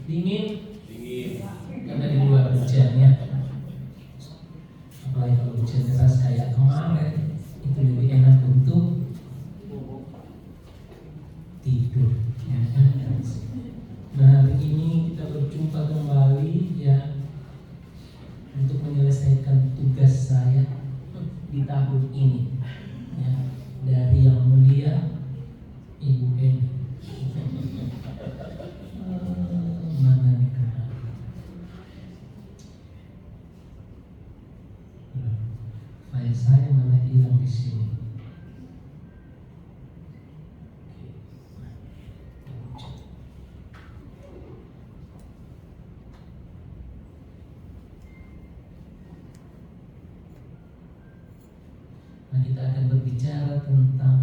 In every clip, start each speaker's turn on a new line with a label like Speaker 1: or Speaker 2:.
Speaker 1: Dingin? Dingin. Karena di luar hujannya. Apalagi kalau hujan deras kayak kemarin, itu lebih enak untuk tidur. Ya. Nah, hari ini kita berjumpa kembali ya untuk menyelesaikan tugas saya di tahun ini ya, dari Yang Mulia Ibu Eni. Mana nih kemarin? File saya malah hilang di sini. Nah, kita akan berbicara tentang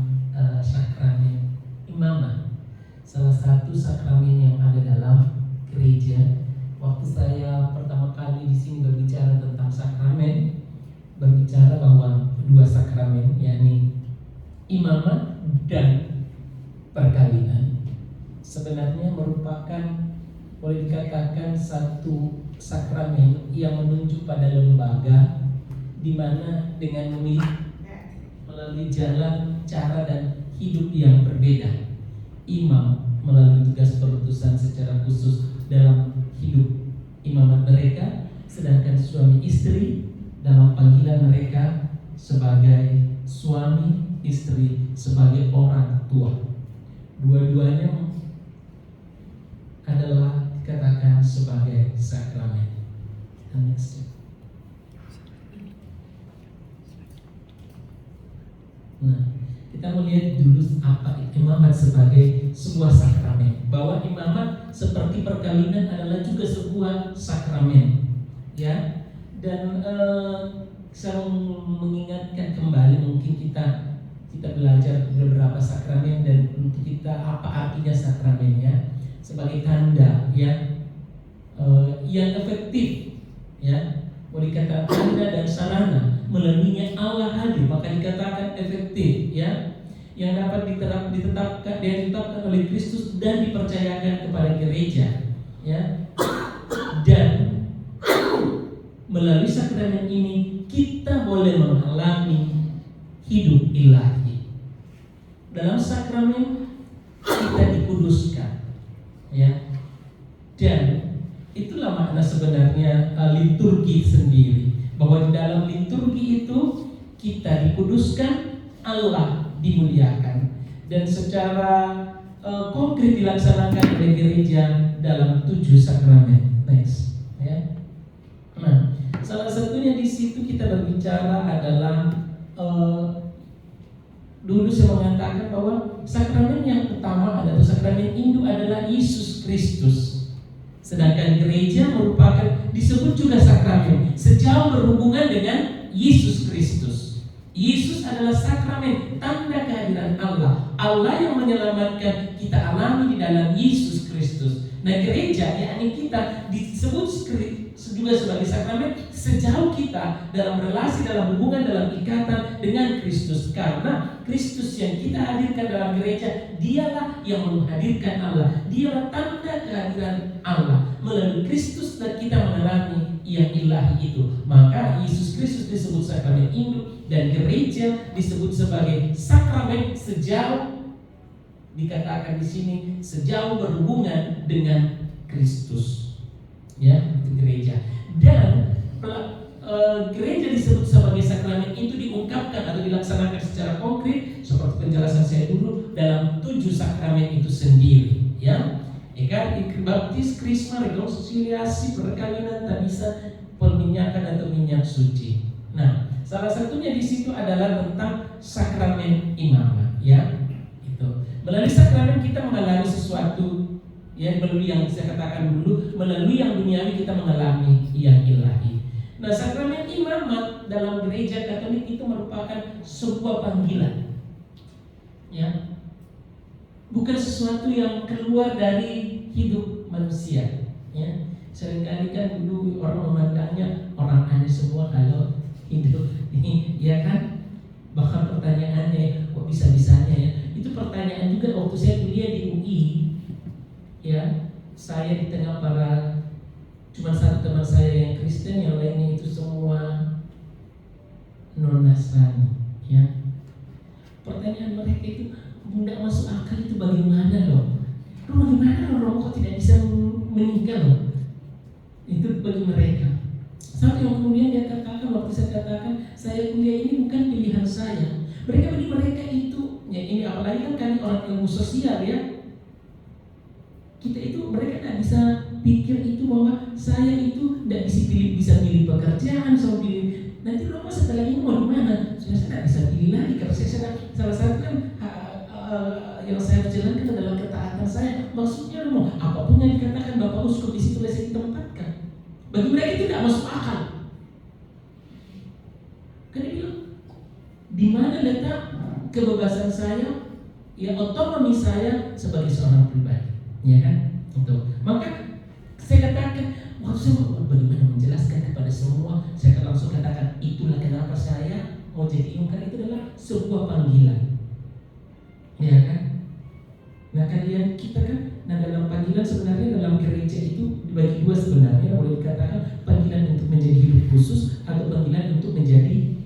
Speaker 1: sakramen imamah. Salah satu sakramen yang ada dalam gereja. Waktu saya pertama kali di sini berbicara tentang sakramen, berbicara bahwa dua sakramen, yakni imamah dan perkawinan, sebenarnya merupakan, boleh dikatakan, satu sakramen yang menunjuk pada lembaga di mana dengan melalui jalan, cara, dan hidup yang berbeda, imam melalui tugas perutusan secara khusus dalam hidup imamat mereka, sedangkan suami istri dalam panggilan mereka sebagai suami istri, sebagai orang tua. Dua-duanya adalah dikatakan sebagai sakramen. Next. Nah, kita melihat dulu apa imamat sebagai sebuah sakramen. Bahwa imamat seperti perkawinan adalah juga sebuah sakramen, ya. Dan saya mengingatkan kembali, mungkin kita belajar beberapa sakramen dan untuk kita apa artinya sakramennya sebagai tanda, ya, yang efektif, ya. Mau dikatakan tanda dan sarana melaluinya Allah hadir, maka dikatakan efektif, ya, yang dapat ditetapkan oleh Kristus dan dipercayakan kepada gereja, ya. Dan melalui sakramen ini kita boleh mengalami hidup ilahi. Dalam sakramen kita dikuduskan, ya. Dan itulah makna sebenarnya liturgi sendiri, bahwa di dalam liturgi itu kita dikuduskan, Allah dimuliakan, dan secara konkret dilaksanakan oleh gereja dalam 7 sakramen. Next, ya. Nah, salah satunya di situ kita berbicara adalah dulu saya mengatakan bahwa sakramen yang utama adalah sakramen induk adalah Yesus Kristus. Sedangkan gereja merupakan disebut juga sakramen sejauh berhubungan dengan Yesus Kristus. Yesus adalah sakramen, tanda kehadiran Allah. Allah yang menyelamatkan kita alami di dalam Yesus Kristus. Nah, gereja, yakni kita, disebut juga sebagai sakramen sejauh kita dalam relasi, dalam hubungan, dalam ikatan dengan Kristus. Karena Kristus yang kita hadirkan dalam gereja, dialah yang menghadirkan Allah. Dialah tanda kehadiran Allah. Melalui Kristus dan kita mengalami yang ilahi itu. Maka Yesus Kristus disebut sakramen induk dan gereja disebut sebagai sakramen sejauh, dikatakan di sini, sejauh berhubungan dengan Kristus, ya, itu gereja. Dan gereja disebut sebagai sakramen itu diungkapkan atau dilaksanakan secara konkret seperti penjelasan saya dulu dalam 7 sakramen itu sendiri, ya. Baptis, krisma, rekonsiliasi, perkawinan, tabisa, perminyakan atau minyak suci. Nah, salah satunya di situ adalah tentang sakramen imamah, ya. Itu melalui sakramen kita mengalami sesuatu, ya, melalui yang saya katakan dulu, melalui yang duniawi kita mengalami yang ilahi. Nah, sakramen imamat dalam gereja Katolik itu merupakan sebuah panggilan, ya, bukan sesuatu yang keluar dari hidup manusia, ya. Seringkali kan dulu orang memandangnya orang aneh semua kalau hidup ini, ya kan? Bahkan pertanyaannya, kok bisa-bisanya, ya? Itu pertanyaan juga waktu saya kuliah di UI, ya. saya di tengah cuma satu teman saya yang Kristen, yang lainnya itu semua non-Nasrani, ya. Pertanyaan mereka itu, bunda masuk akal itu bagaimana loh? Bagaimana loh kok tidak bisa menikah loh? Itu bagi mereka. Satu yang kemudian dia katakan, waktu saya katakan saya kuliah ini bukan pilihan saya. Bagi mereka itu, ya ini apalagi kan kami orang ilmu sosial ya. Kita itu, mereka tidak bisa pikir itu bahwa saya itu tidak bisa pilih pekerjaan, saya pilih nanti Romo setelah ini mau di mana? Saya tidak bisa pilih lagi karena saya salah satu kan yang saya jalankan adalah ketaatan saya. Maksudnya Romo, apapun yang dikatakan Bapak Uskup di situ saya ditempatkan. Bagi mereka itu tidak masuk akal. Kan dia bilang, di mana letak kebebasan saya, ya otonomi saya sebagai seorang pribadi. Ya kan? Untuk maka saya katakan, saya bagaimana menjelaskan kepada semua. Saya akan langsung katakan, itulah kenapa saya mau jadi imam, karena itu adalah sebuah panggilan. Ya kan? Nah kalian kita kan, nah dalam panggilan sebenarnya dalam gereja itu dibagi dua sebenarnya, boleh dikatakan panggilan untuk menjadi hidup khusus atau panggilan untuk menjadi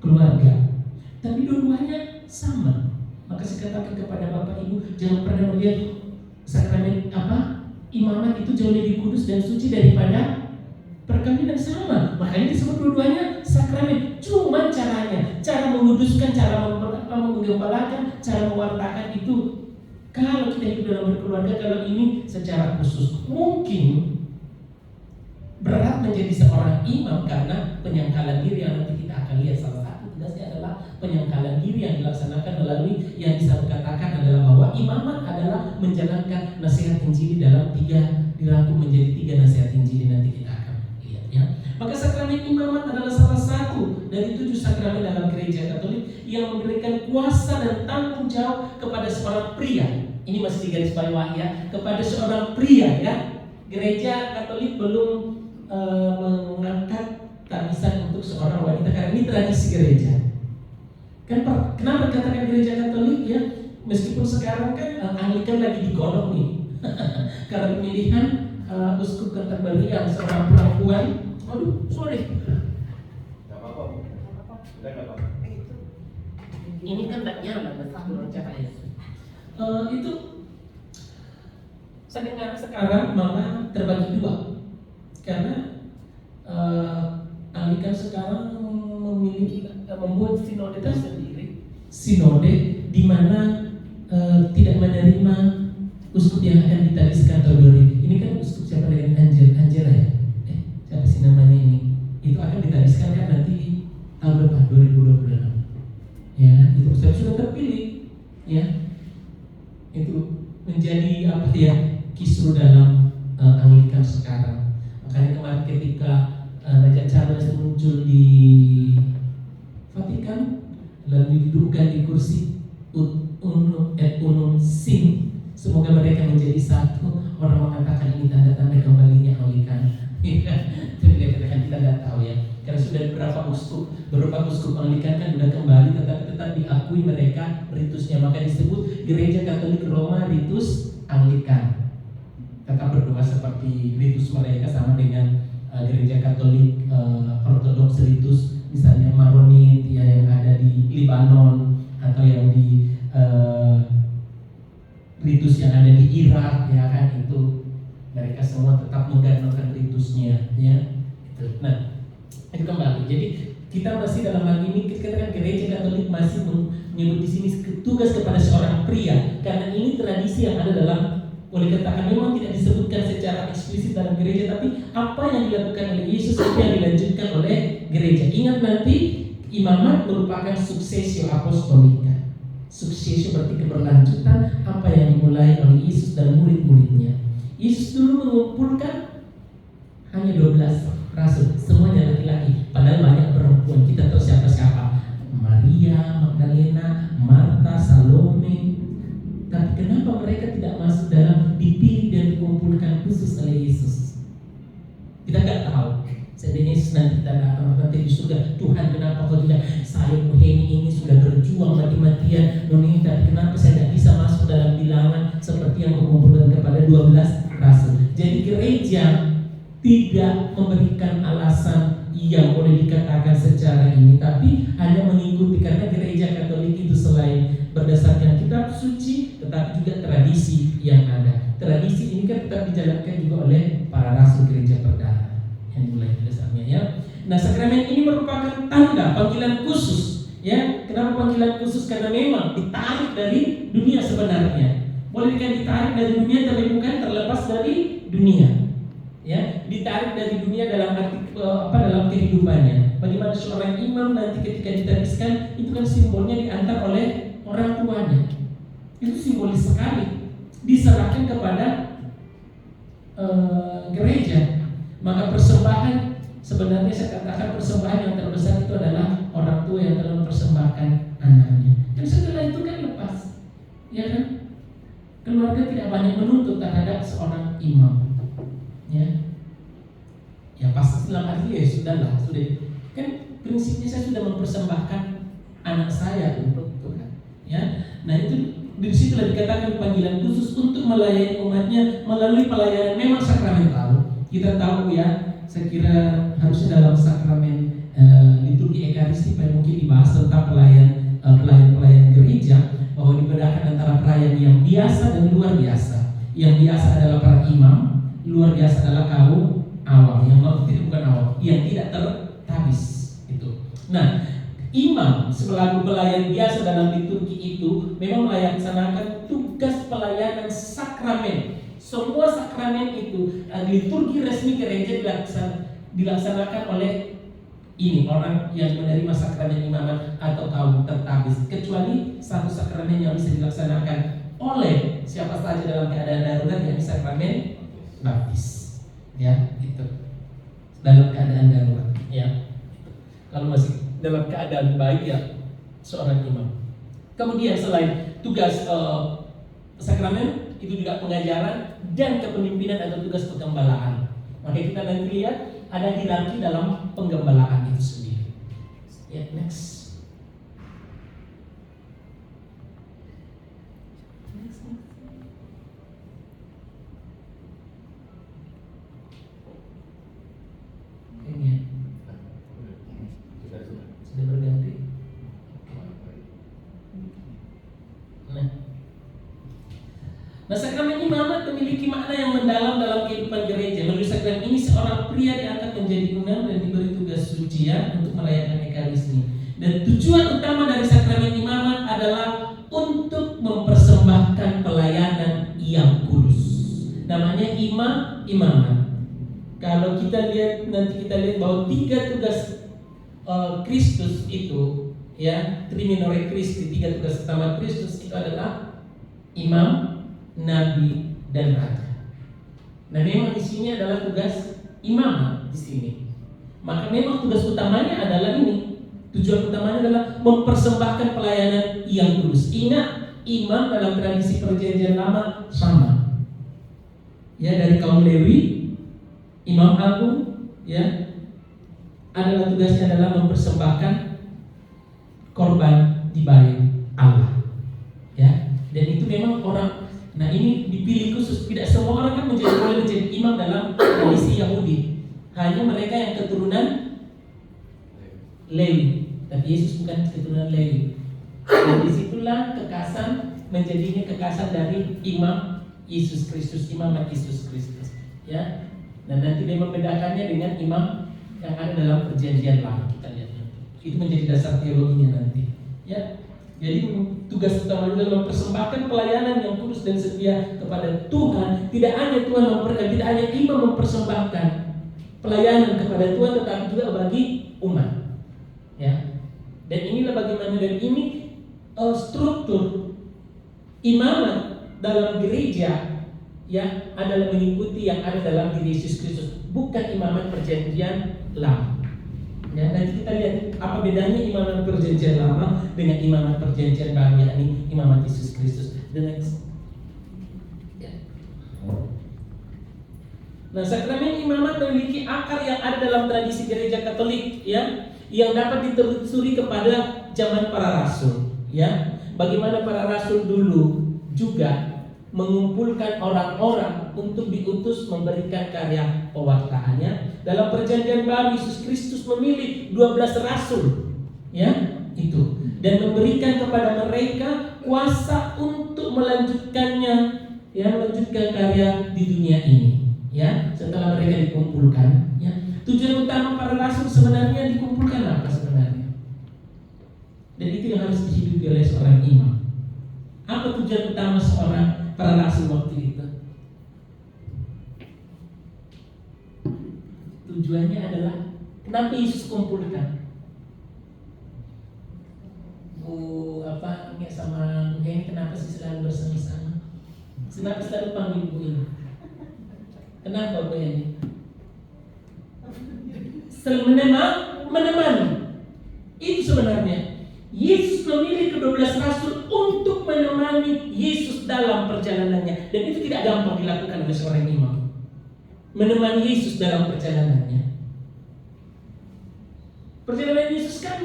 Speaker 1: keluarga. Tapi dua-duanya sama. Maka saya katakan kepada Bapak Ibu, jangan pernah melihat sakramen imamat itu jauh lebih kudus dan suci daripada perkawinan. Sama. Makanya disebut dua-duanya sakramen. Cuma caranya, cara menguduskan, cara menggembalakan, cara mewartakan itu kalau kita hidup dalam berkeluarga, kalau ini secara khusus. Mungkin berat menjadi seorang imam karena penyangkalan diri yang nanti kita akan lihat. Salah satu tugasnya adalah penyangkalan diri yang dilaksanakan melalui yang bisa dikatakan adalah bahwa imamat adalah menjalankan nasihat Injili dalam dirangkum menjadi 3 nasihat Injili, nanti kita akan lihat ya. Maka sakramen imamat adalah salah satu dari 7 sakramen dalam gereja Katolik yang memberikan kuasa dan tanggung jawab kepada seorang pria. Ini masih digarisbawahi ya, kepada seorang pria ya. Gereja Katolik belum mengangkat tamisan untuk seorang wanita karena ini tradisi gereja. Kan kenapa dikatakan gereja Katolik ya? Meskipun sekarang kan Anglikan lagi digodok nih karena pemilihan uskup Canterbury yang seorang perempuan. Aduh, sorry.
Speaker 2: Gak apa-apa. Udah gak apa-apa.
Speaker 1: Ini kan tak nyaman turun cahaya. Itu saya dengar sekarang malah terbagi 2. Karena Anglikan sekarang membuat sinode tersendiri, sinode di mana tidak menerima uskup yang akan ditadiskan tahun 2000. Ini kan uskup siapa dengan Angela ya? Siapa sih namanya ini? Itu akan ditadiskan kan nanti tahun depan 2026. Ya, itu sudah terpilih, ya. Itu menjadi apa ya? Kisru dalam Anglikan sekarang. Makanya kemarin ketika Raja Charles muncul di Vatikan lalu didudukkan di kursi unum et unum sing, semoga mereka menjadi satu. Orang mengatakan ini tanda-tanda kembalinya Anglikan. Jadi kita tidak tahu ya, karena sudah beberapa uskup Anglikan kan sudah kembali, tetapi tetap diakui mereka ritusnya. Maka disebut Gereja Katolik Roma ritus Anglikan. Tetap berdoa seperti ritus mereka, sama dengan Gereja Katolik Ortodoks ritus misalnya Maronit ya, yang ada di Libanon, atau yang di ritus yang ada di Irak ya kan, itu mereka semua tetap menggunakan ritusnya ya. Nah, itu kembali. Jadi kita masih dalam hal ini kita Gereja Katolik masih menyebut di sini tugas kepada seorang pria, karena ini tradisi yang ada dalam, boleh katakan memang tidak disebutkan secara eksplisit dalam gereja, tapi apa yang dilakukan oleh Yesus itu yang dilanjutkan oleh gereja. Ingat nanti imamat merupakan successio apostolika. Successio berarti keberlanjutan apa yang dimulai oleh Yesus dan murid-muridnya. Yesus dulu mengumpulkan hanya 12 rasul, semuanya laki-laki, padahal banyak perempuan. Kita tahu siapa-siapa: Maria Magdalena, Marta, Salome. Tapi kenapa mereka tidak masuk dalam dipilih dan dikumpulkan khusus oleh Yesus? Kita nggak tahu. Seandainya Yesus nanti kita datang nanti di surga, Tuhan kenapa kau tidak, saya Muheni ini sudah berjuang mati-matian, tapi kenapa saya tidak bisa masuk dalam bilangan seperti yang kau kumpulkan kepada kepada 12 rasul. Jadi gereja tidak memberikan alasan yang boleh dikatakan secara ini, tapi hanya mengikuti, karena gereja Katolik itu selain berdasarkan kitab suci, tetapi juga tradisi yang ada. Tradisi ini kan tetap dijalankan juga oleh para rasul gereja perdana yang mulai dasarnya ya. Nah, sakramen ini merupakan tanda panggilan khusus ya. Kenapa panggilan khusus? Karena memang ditarik dari dunia sebenarnya. Boleh ditarik dari dunia tapi bukan terlepas dari dunia. Ya, ditarik dari dunia dalam arti dalam kehidupannya. Bagaimana seorang imam nanti ketika ditariskan itu kan simbolnya diantar oleh orang tuanya. Itu simbolis sekali. Diserahkan kepada gereja. Maka persembahan, sebenarnya saya katakan persembahan yang terbesar itu adalah orang tua yang telah mempersembahkan anaknya. Dan setelah itu kan lepas, ya kan? Keluarga tidak banyak menuntut terhadap seorang imam. Ya pasti dalam arti ya sudahlah, sudah kan prinsipnya saya sudah mempersembahkan anak saya untuk Tuhan. Ya, nah itu di situlah dikatakan panggilan khusus untuk melayani umatnya melalui pelayanan memang sakramental. Kita tahu ya, saya kira harusnya dalam sakramen liturgi Ekaristi mungkin dibahas tentang pelayan gereja, bahwa dibedakan antara pelayan yang biasa dan luar biasa. Yang biasa adalah para imam, luar biasa adalah kaum awam, yang bukan awam, yang tidak tertabis itu. Nah, imam selaku pelayan biasa dalam liturgi itu memang melaksanakan tugas pelayanan sakramen. Semua sakramen itu liturgi resmi gereja dilaksanakan oleh ini orang yang menerima sakramen imamat atau kaum tertabis, kecuali satu sakramen yang bisa dilaksanakan oleh siapa saja dalam keadaan darurat, yang sakramen baptis. Ya, itu dalam keadaan darurat. Ya, kalau masih dalam keadaan baik ya seorang imam. Kemudian selain tugas sakramen, itu juga pengajaran dan kepemimpinan atau tugas penggembalaan. Maka kita nanti lihat ada hierarki dalam penggembalaan itu sendiri. Ya, next. Ini sudah berganti. Nah, sakramen imamat memiliki makna yang mendalam dalam kehidupan gereja. Melalui sakramen ini seorang pria diangkat menjadi imam dan diberi tugas suci untuk merayakan Ekaristi. Dan tujuan utama dari sakramen imamat adalah untuk mempersembahkan pelayanan yang kudus. Namanya imamat. Kalau kita lihat nanti bahwa 3 tugas Kristus itu, ya, Triminore Christi, 3 tugas utama Kristus itu adalah imam, nabi, dan raja. Nah, memang di sini adalah tugas imam di sini. Maka memang tugas utamanya adalah ini. Tujuan utamanya adalah mempersembahkan pelayanan yang kudus. Ingat, imam dalam tradisi perjanjian lama sama. Ya, dari kaum Lewi, imam agung, ya, adalah tugasnya adalah mempersembahkan korban dibayar Allah. Ya, dan itu memang orang. Nah, ini dipilih khusus. Tidak semua orang kan boleh menjadi imam dalam tradisi Yahudi. Hanya mereka yang keturunan Lewi. Tapi Yesus bukan keturunan Lewi. Dan disitulah kekasan menjadinya kekasan dari imam Yesus Kristus, imamat Yesus Kristus. Ya. Dan nanti dia membedakannya dengan imam yang ada dalam perjanjian lama. Kita lihat nanti. Itu menjadi dasar teologinya nanti. Ya. Jadi tugas utamanya adalah mempersembahkan pelayanan yang kudus dan setia kepada Tuhan. Tidak hanya tidak hanya imam mempersembahkan pelayanan kepada Tuhan, tetapi juga bagi umat. Ya. Dan inilah bagaimana, dan ini struktur imamat dalam gereja, ya, adalah mengikuti yang ada dalam diri Yesus Kristus, bukan imamat perjanjian lama. Ya, nanti kita lihat apa bedanya imamat perjanjian lama dengan imamat perjanjian baru, yakni imamat Yesus Kristus. Ya. Nah, sakramen imamat memiliki akar yang ada dalam tradisi gereja Katolik, ya, yang dapat ditelusuri kepada zaman para rasul. Ya, bagaimana para rasul dulu juga mengumpulkan orang-orang untuk diutus memberikan karya pewartaannya. Dalam perjanjian baru Yesus Kristus memilih 12 rasul, ya, itu, dan memberikan kepada mereka kuasa untuk melanjutkannya, ya, melanjutkan karya di dunia ini, ya, setelah mereka dikumpulkan, ya. Tujuan utama para rasul sebenarnya dikumpulkan apa sebenarnya? Dan itu yang harus dihidupi oleh seorang imam. Apa tujuan utama para rasul waktu itu? Tujuannya adalah kenapa Yesus kumpulkan? Ingat sama Bu ini kenapa sih selalu bersama-sama? Kenapa selalu panggil Bu ini? Kenapa Bu ini? Selalu menemani. Itu sebenarnya Yesus memilih ke-12 rasul untuk menemani Yesus dalam perjalanannya. Dan itu tidak gampang dilakukan oleh seorang imam. Menemani Yesus dalam perjalanannya. Perjalanan Yesus kan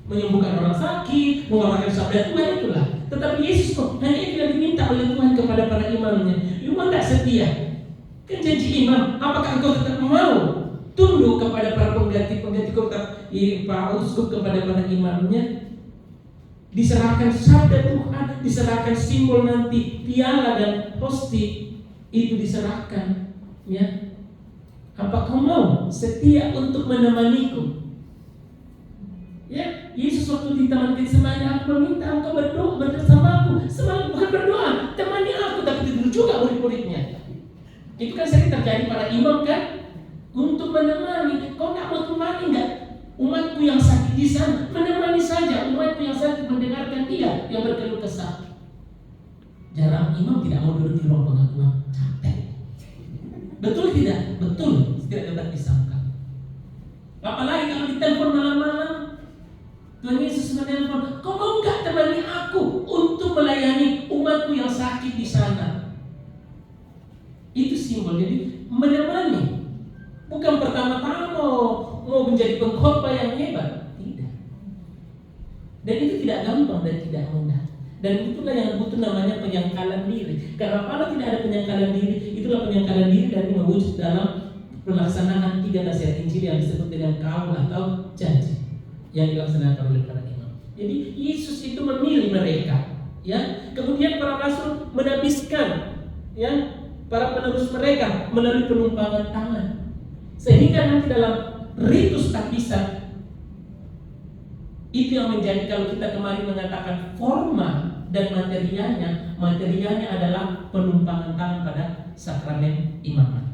Speaker 1: menyembuhkan orang sakit, mengamalkan sabda Tuhan, itulah. Tetapi Yesus kok hanya yang diminta oleh Tuhan kepada para imamnya. Imam tidak setia. Kan janji imam, apakah engkau tetap mau tunduk kepada para pengganti-pengganti kota, Pak Uskup, kepada para imamnya? Diserahkan sabda Tuhan, diserahkan simbol nanti piala dan hosti, itu diserahkan, ya. Apa kau mau setia untuk menemaniku? Ya, Yesus waktu di Taman Getsemani, aku meminta engkau berdoa bersamaku. Semangat bukan berdoa, temani aku, tapi tidur juga murid-muridnya. Itu kan sering terjadi para imam kan, untuk menemani. Kau nggak mau temani nggak? Umatku yang sakit di sana, menemani saja umatku yang sakit, mendengarkan dia yang berkeluh kesah. Jarang imam tidak mau duduk di ruang pengakuan, capek. Betul tidak? Betul, tidak dapat disangka. Apalagi kalau ditelepon malam-malam, Tuhan Yesus menelpon, kau mau nggak temani aku untuk melayani umatku yang sakit di sana? Itu simbol, jadi menemani. Bukan pertama-tama mau menjadi pengkhotbah yang hebat, tidak. Dan itu tidak gampang dan tidak mudah. Dan itulah yang butuh namanya penyangkalan diri. Karena kalau tidak ada penyangkalan diri, itulah penyangkalan diri dan mewujud dalam pelaksanaan 3 nasihat Injil yang disebut dengan kaul atau janji yang dilaksanakan oleh para imam. Jadi Yesus itu memilih mereka, ya. Kemudian para rasul menabiskan, ya, para penerus mereka melalui penumpangan tangan. Sehingga nanti dalam ritus tabisan itu yang menjadi, kalau kita kemarin mengatakan forma dan materialnya adalah penumpangan tangan pada sakramen imamat.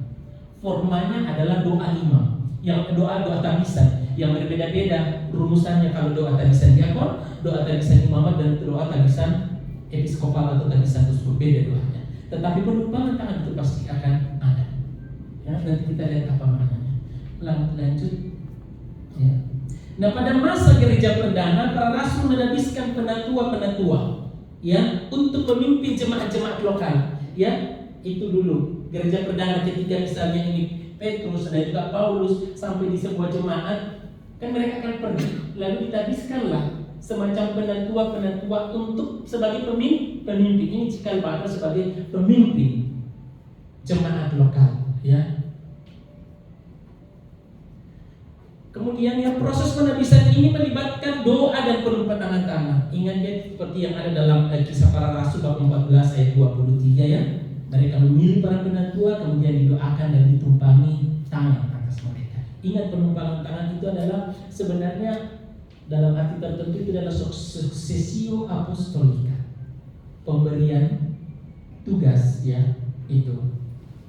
Speaker 1: Formanya adalah doa imam, yang doa tabisan yang berbeda-beda rumusannya. Kalau doa tabisan diakon, doa tabisan imamat, dan doa tabisan episkopal atau tabisan uskup, beda doanya. Tetapi penumpangan tangan itu pasti akan ada. Ya, nanti kita lihat apa maknanya. Lanjut. Ya. Nah, pada masa gereja perdana, para rasul menabiskan penatua-penatua, ya, untuk memimpin jemaat-jemaat lokal. Ya, itu dulu gereja perdana ketika misalnya ini Petrus dan juga Paulus sampai di sebuah jemaat, kan mereka akan pergi, lalu ditabiskanlah semacam penatua-penatua untuk sebagai pemimpin. Ini cikal bakal sebagai pemimpin jemaat lokal, ya. Kemudian yang proses penabisan ini melibatkan doa dan penumpahan tangan. Ingat ya, seperti yang ada dalam Kisah Para Rasul bab 14 ayat 23, ya. Mereka memilih para penatua, kemudian didoakan dan ditumpangi tangan atas mereka. Ingat, penumpangan tangan itu adalah sebenarnya dalam arti tertentu itu adalah successio apostolica, pemberian tugas, ya, itu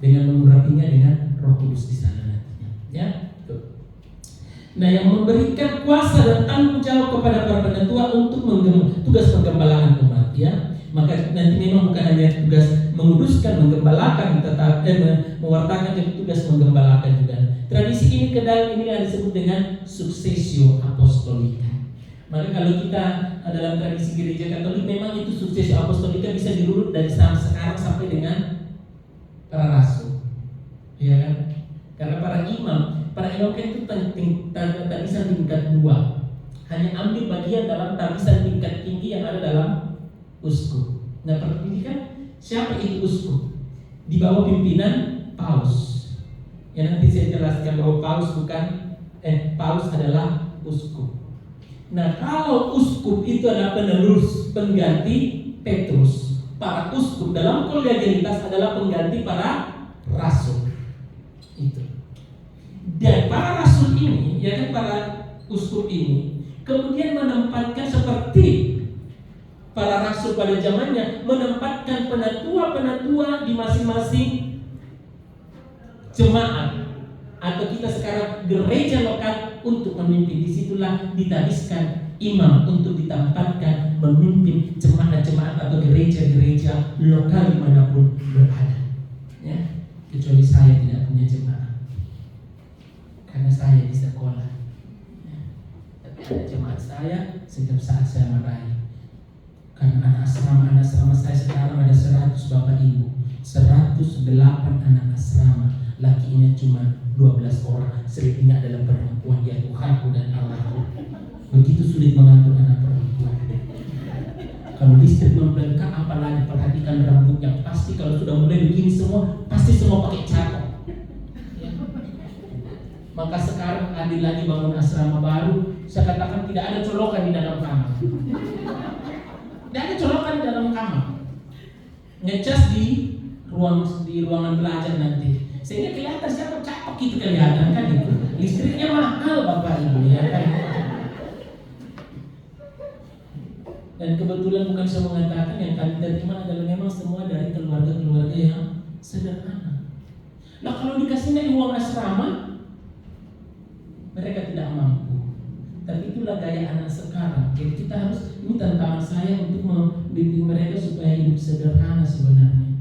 Speaker 1: dengan mengurapinya dengan Roh Kudus di sana nantinya, ya. Nah, yang memberikan kuasa dan tanggung jawab kepada para penatua untuk tugas penggembalaan umat, ya. Maka nanti memang bukan hanya tugas menguduskan, menggembalakan, tetapi mewartakan, jadi tugas menggembalakan juga. Tradisi ini kedal ini yang disebut dengan successio apostolica. Maka kalau kita dalam tradisi gereja Katolik, memang itu successio apostolica bisa dirunut dari sekarang sampai dengan para rasul, ya kan? Karena para imam kan itu tabisan tingkat 2, hanya ambil bagian dalam tabisan tingkat tinggi yang ada dalam uskup. Nah, ini kan Siapa itu uskup? Di bawah pimpinan Paus. Ya nanti saya jelaskan bahwa Paus adalah uskup. Nah, kalau uskup itu adalah penerus pengganti Petrus, para uskup dalam kolegialitas adalah pengganti para rasul. Itu. Dan para rasul ini, ya kan, para uskup ini kemudian menempatkan seperti para rasul pada zamannya, menempatkan penatua-penatua di masing-masing jemaat atau kita sekarang gereja lokal untuk memimpin. Disitulah ditabiskan imam untuk ditempatkan memimpin jemaat-jemaat atau gereja-gereja lokal dimanapun berada. Ya, kecuali saya tidak punya jemaat karena saya di sekolah. Ya. Tapi ada jemaat saya setiap saat saya marahi. Karena anak asrama saya sekarang ada 100 bapak ibu, 108 anak asrama, lakinya cuma 12 orang, selebihnya adalah perempuan. Ya Tuhanku dan Allahku, begitu sulit mengatur anak perempuan. Kalau listrik membengkak, apalagi perhatikan rambutnya. Pasti kalau sudah mulai begini semua, pasti semua pakai catok. Ya. Maka sekarang Adil lagi bangun asrama baru, saya katakan tidak ada colokan di dalam kamar. Tidak ada colokan di dalam kamar. Ngecas di ruangan belajar nanti. Sehingga kelihatan siapa cakep itu, kelihatan kan itu. Listriknya mahal Bapak Ibu, ya kan. Dan kebetulan bukan saya mengatakan yang kami terima adalah memang semua dari keluarga-keluarga yang sederhana. Nah, kalau dikasihnya uang asrama, mereka tidak mampu. Tapi itulah gaya anak sekarang. Jadi kita harus, ini tantangan saya untuk membimbing mereka supaya hidup sederhana sebenarnya.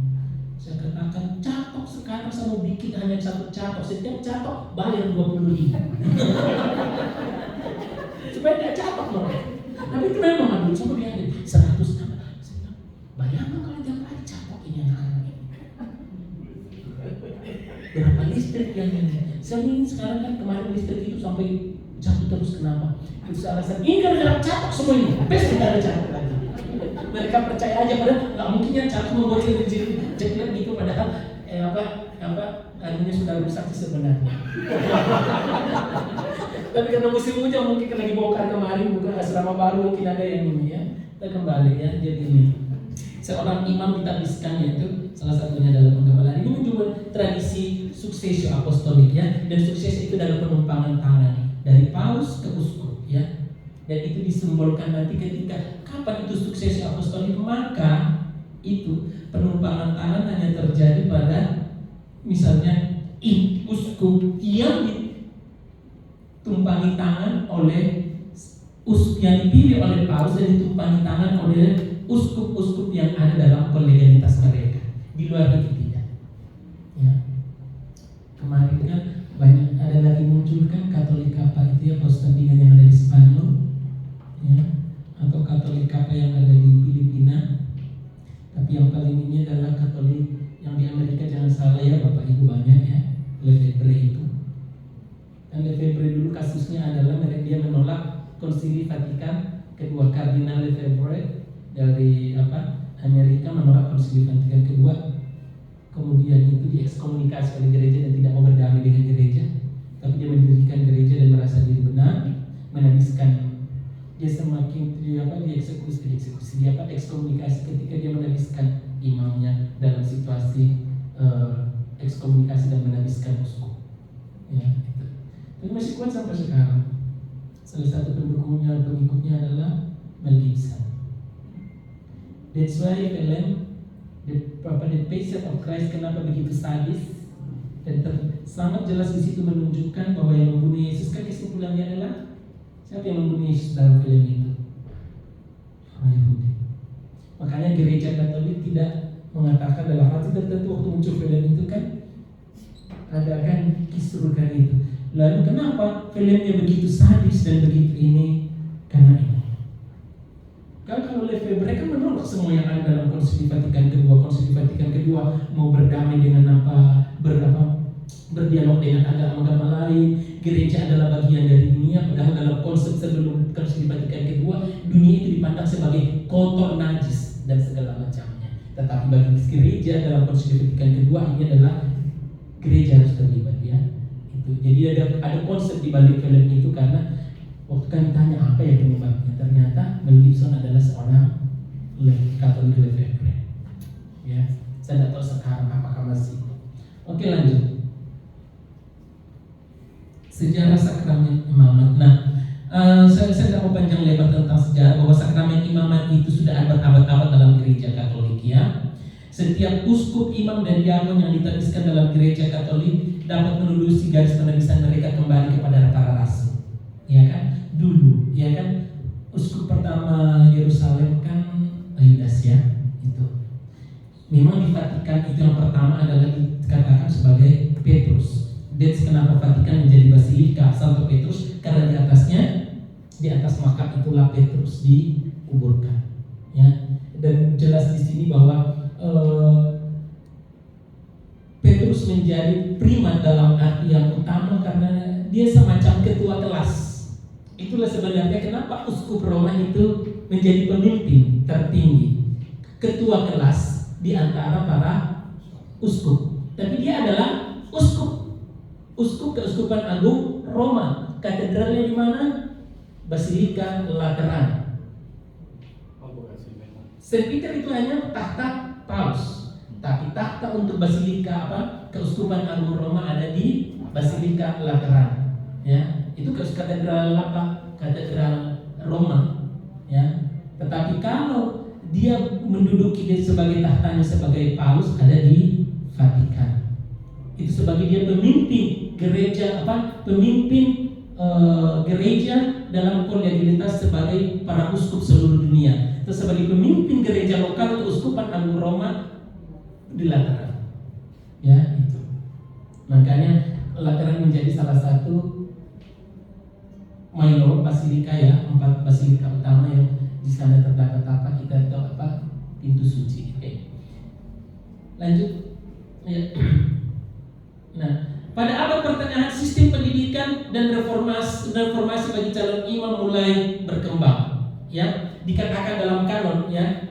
Speaker 1: Saya katakan catok sekarang saya mau bikin hanya 1 catok. Setiap catok bayar 20.000. Supaya tidak catok loh. Tapi itu memang ambil coba dia ada 100 nama. Bayangkan kalau tiap hari catok ini anak-anak ini. Berapa listrik yang ini? Saya ingin sekarang kan kemarin listrik itu sampai jatuh terus, kenapa? Itu alasan ini gara-gara catok semua ini. Besok tidak ada catok lagi. Mereka percaya aja padahal nggak mungkin yang catok membuat jelek gitu, padahal anunya sudah rusak sebenarnya. Tapi karena musim hujan mungkin lagi bongkar kemarin, bukan asrama baru, mungkin ada yang ini ya. Kita kembali ya, jadi ini seorang imam ditabiskannya itu salah satunya dalam penggembalaan. Ini menunjukkan tradisi suksesio apostolik ya, dan sukses itu dalam penumpangan tangan dari paus ke uskup ya. Dan itu disimbolkan nanti ketika kapan itu suksesio apostolik, maka itu penumpangan tangan hanya terjadi pada misalnya uskup yang ditumpangi tangan oleh yang dipilih oleh paus dan ditumpangi tangan oleh uskup-uskup yang ada dalam kolegialitas mereka. Di luar itu tidak. Ya. Kemarin kan banyak ada lagi muncul kan Katolik apa itu ya, postingan yang ada di Spanyol, ya, atau Katolik apa yang ada di Filipina. Tapi yang paling ini adalah Katolik yang di Amerika, jangan salah ya Bapak Ibu, banyak ya, Lefebvre itu. Dan Lefebvre dulu kasusnya adalah dia menolak Konsili Vatikan kedua. Kardinal Lefebvre dari Amerika menolak Konsili Vatikan kedua. Kemudian itu diekskomunikasi oleh gereja dan tidak mau berdamai dengan gereja. Tapi dia mendirikan gereja dan merasa diri benar, menabiskan. Dia semakin ekskomunikasi ketika dia menabiskan imamnya dalam situasi ekskomunikasi dan menabiskan uskup. Ya, itu. Dan masih kuat sampai sekarang. Salah satu pendukungnya, pengikutnya adalah Mel Gibson. That's why the Passion of Christ kenapa begitu sadis dan sangat jelas di situ menunjukkan bahwa yang membunuh Yesus kan kesimpulannya adalah siapa yang membunuh Yesus dalam film itu? Orang Yahudi. Makanya gereja Katolik tidak mengatakan dalam arti tertentu waktu muncul film itu kan ada kan kisruh kan itu. Lalu kenapa filmnya begitu sadis dan begitu ini? Karena ini. Kalau Lefebvre kan menolak semua yang ada dalam Konsili Vatikan kedua. Konsili Vatikan kedua mau berdamai dengan berdialog dengan agama-agama lain. Gereja adalah bagian dari dunia, padahal dalam konsep sebelum Konsili Vatikan kedua, dunia itu dipandang sebagai kotor, najis dan segala macamnya. Tetapi bagi gereja dalam konsili Vatikan kedua ini adalah gereja harus terlibat ya. Itu. Jadi ada konsep di balik film itu karena waktu kami tanya apa ya penyebabnya, ternyata Mel Gibson adalah seorang Katolik Lefebvre. Ya, saya tidak tahu sekarang apakah masih. Oke, lanjut. Sejarah sakramen imamat. Nah, saya tidak mau panjang lebar tentang sejarah bahwa sakramen imamat itu sudah abad-abad dalam gereja Katolik ya. Setiap uskup, imam dan diakon yang diteruskan dalam gereja Katolik dapat menelusuri garis penulisan mereka kembali kepada para rasul. Ya kan? Dulu, ya kan? Uskup pertama Yerusalem kan Yudas ya, itu. Memang di Vatikan itu yang pertama adalah dikatakan sebagai Petrus. That's kenapa Vatikan menjadi Basilika Santo Petrus, karena di atasnya, di atas makam itulah Petrus dikuburkan. Ya, dan jelas di sini bahwa Petrus menjadi primat dalam arti yang utama karena dia semacam ketua kelas. Itulah sebenarnya kenapa uskup Roma itu menjadi pemimpin tertinggi, ketua kelas di antara para uskup. Tapi dia adalah uskup Keuskupan Agung Roma. Katedralnya di mana? Basilika Lateran. Saint Peter itu hanya tahta Paus, tapi tahta untuk Basilika Keuskupan Agung Roma ada di Basilika Lateran. Ya, itu katedral Katedral Roma. Ya, tetapi kalau dia menduduki sebagai tahtanya sebagai Paus ada di Vatikan. Itu sebagai dia pemimpin gereja pemimpin gereja dalam kolegialitas sebagai para uskup seluruh dunia. Terus sebagai pemimpin gereja lokal Keuskupan Agung Roma di Lateran. Ya, itu. Makanya Lateran menjadi salah satu Mayor Basilika ya, 4 basilika utama yang di sana terdapat kita tahu pintu suci. Oke. Lanjut. Ya. Nah, pada abad pertengahan sistem pendidikan dan reformasi bagi calon imam mulai berkembang. Ya, dikatakan dalam kanon ya,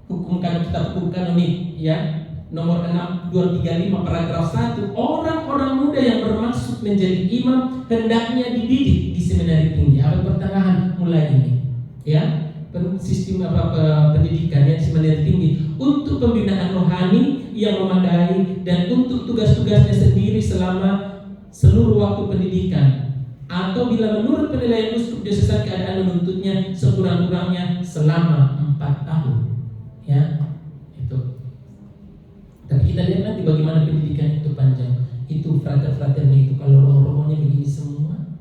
Speaker 1: kitab hukum kanonik ya, nomor 6235 paragraf 1, orang-orang muda yang bermaksud menjadi imam hendaknya dididik di seminari tinggi. Abad pertengahan mulai ini. Ya, sistem pendidikan yang seminari tinggi untuk pembinaan rohani yang memadai dan untuk tugas-tugasnya sendiri selama seluruh waktu pendidikan, atau bila menurut penilaian uskup diocese keadaan menuntutnya sekurang-kurangnya selama 4 tahun. Ya, itu. Tapi kita lihat nanti bagaimana pendidikan itu panjang. Itu frater-fraternya itu kalau romo-romonya begini semua,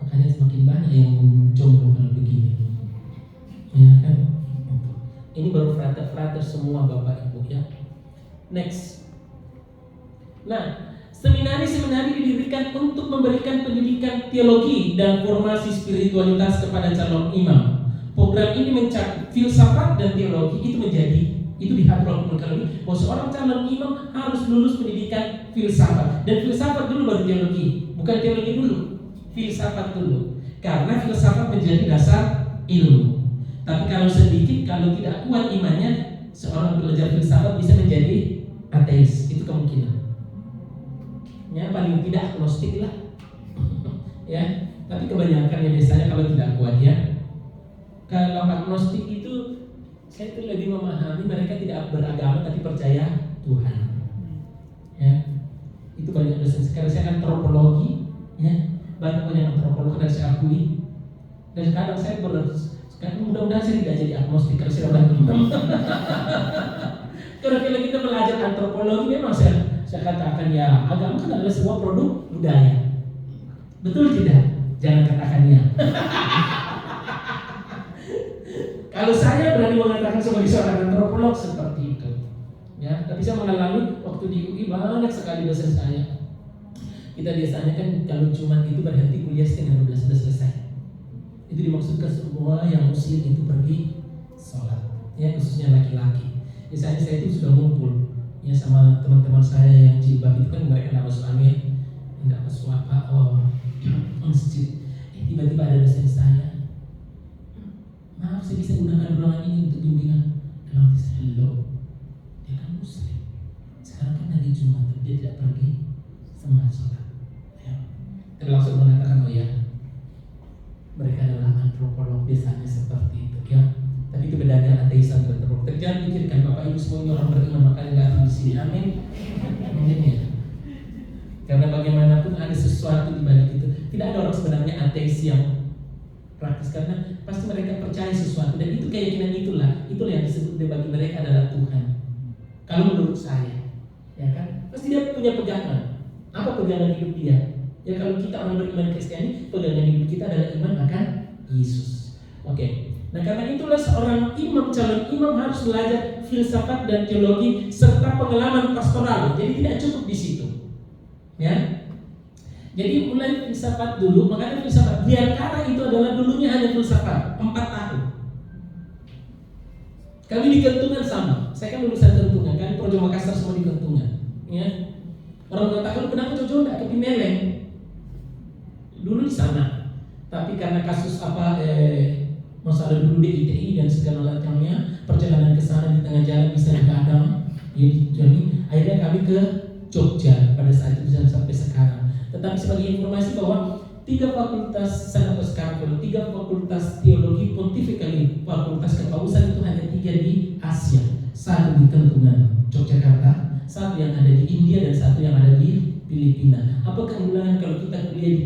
Speaker 1: makanya semakin banyak yang jomblo kalau begini. Ya kan? Ini baru frater-frater semua Bapak Ibu ya. Next. Nah, seminari-seminari didirikan untuk memberikan pendidikan teologi dan formasi spiritualitas kepada calon imam. Program ini mencakup filsafat dan teologi. Itu diatur oleh hukum kanonik bahwa seorang calon imam harus lulus pendidikan filsafat. Dan filsafat dulu baru teologi. Bukan teologi dulu, filsafat dulu. Karena filsafat menjadi dasar ilmu. Tapi kalau tidak kuat imannya, seorang belajar filsafat bisa menjadi ateis, itu kemungkinan. Ya, paling tidak agnostik lah. Ya, tapi kebanyakan ya biasanya kalau tidak kuat ya. Kalau agnostik itu saya itu lebih memahami mereka tidak beragama tapi percaya Tuhan. Ya, itu banyak dosen. Sekarang saya antropologi, ya, banyak antropologi dan saya akui. Dan kadang saya mudah-mudahan saya tidak jadi agnostik karena saya orang imam. Karena kalau kita belajar antropologi memang saya katakan ya agama kan adalah sebuah produk budaya. Betul tidak? Jangan katakan ya. Kalau saya berani mengatakan sebagai seorang antropolog seperti itu. Ya, tapi saya mengalami waktu di UI banyak sekali dosen saya. Kita biasanya kan kalau cuma itu berhenti kuliah setengah 12 sudah selesai. Itu dimaksudkan semua yang muslim itu pergi sholat, ya khususnya laki-laki. Misalnya saya itu sudah ngumpul ya sama teman-teman saya yang jilbab itu kan mereka tidak masuk angin, tidak masuk masjid. Tiba-tiba ada dosen saya, maaf saya bisa gunakan ruangan ini untuk bimbingan dalam Islam. dia tidak pergi sembah sholat. Ya. Kita langsung mengatakan, oh ya, mereka adalah antropolog, biasanya seperti itu, ya. Tapi itu bedanya ateis dan antropolog. Tapi jangan pikirkan Bapak Ibu semuanya orang beriman makanya datang di sini. Amin. Amin ya. Karena bagaimanapun ada sesuatu di balik itu. Tidak ada orang sebenarnya ateis yang praktis, karena pasti mereka percaya sesuatu, dan itu keyakinan itulah yang disebut bagi mereka adalah Tuhan. Kalau menurut saya, ya kan, pasti dia punya pegangan. Apa pegangan hidup dia? Ya kalau kita orang beriman Kristiani, pegangan hidup kita adalah iman akan Yesus. Oke. Nah karena itulah seorang imam, calon imam harus belajar filsafat dan teologi serta pengalaman pastoral. Jadi tidak cukup di situ, ya. Jadi mulai filsafat dulu, makanya filsafat Biarkara itu adalah dulunya hanya filsafat 4 tahun. Kami di Kentungan sama, saya kan lulusan Kentungan, kan Projo Makassar semua di Kentungan, ya. Orang mengatakan kenapa Jojo tidak ke Pineleng? Dulu di sana, tapi karena kasus masalah dulu di ITI dan segala macamnya, perjalanan ke sana di tengah jalan bisa digadang, ya, jadi akhirnya kami ke Jogja pada saat itu dan sampai sekarang. Tetapi sebagai informasi bahwa 3 fakultas sangat sekarang, 3 fakultas teologi pontifikali, fakultas kepausan itu hanya 3 di Asia, 1 di Kentungan Yogyakarta, 1 yang ada di India dan 1 yang ada di Filipina. Apa keunggulan kalau kita kuliah di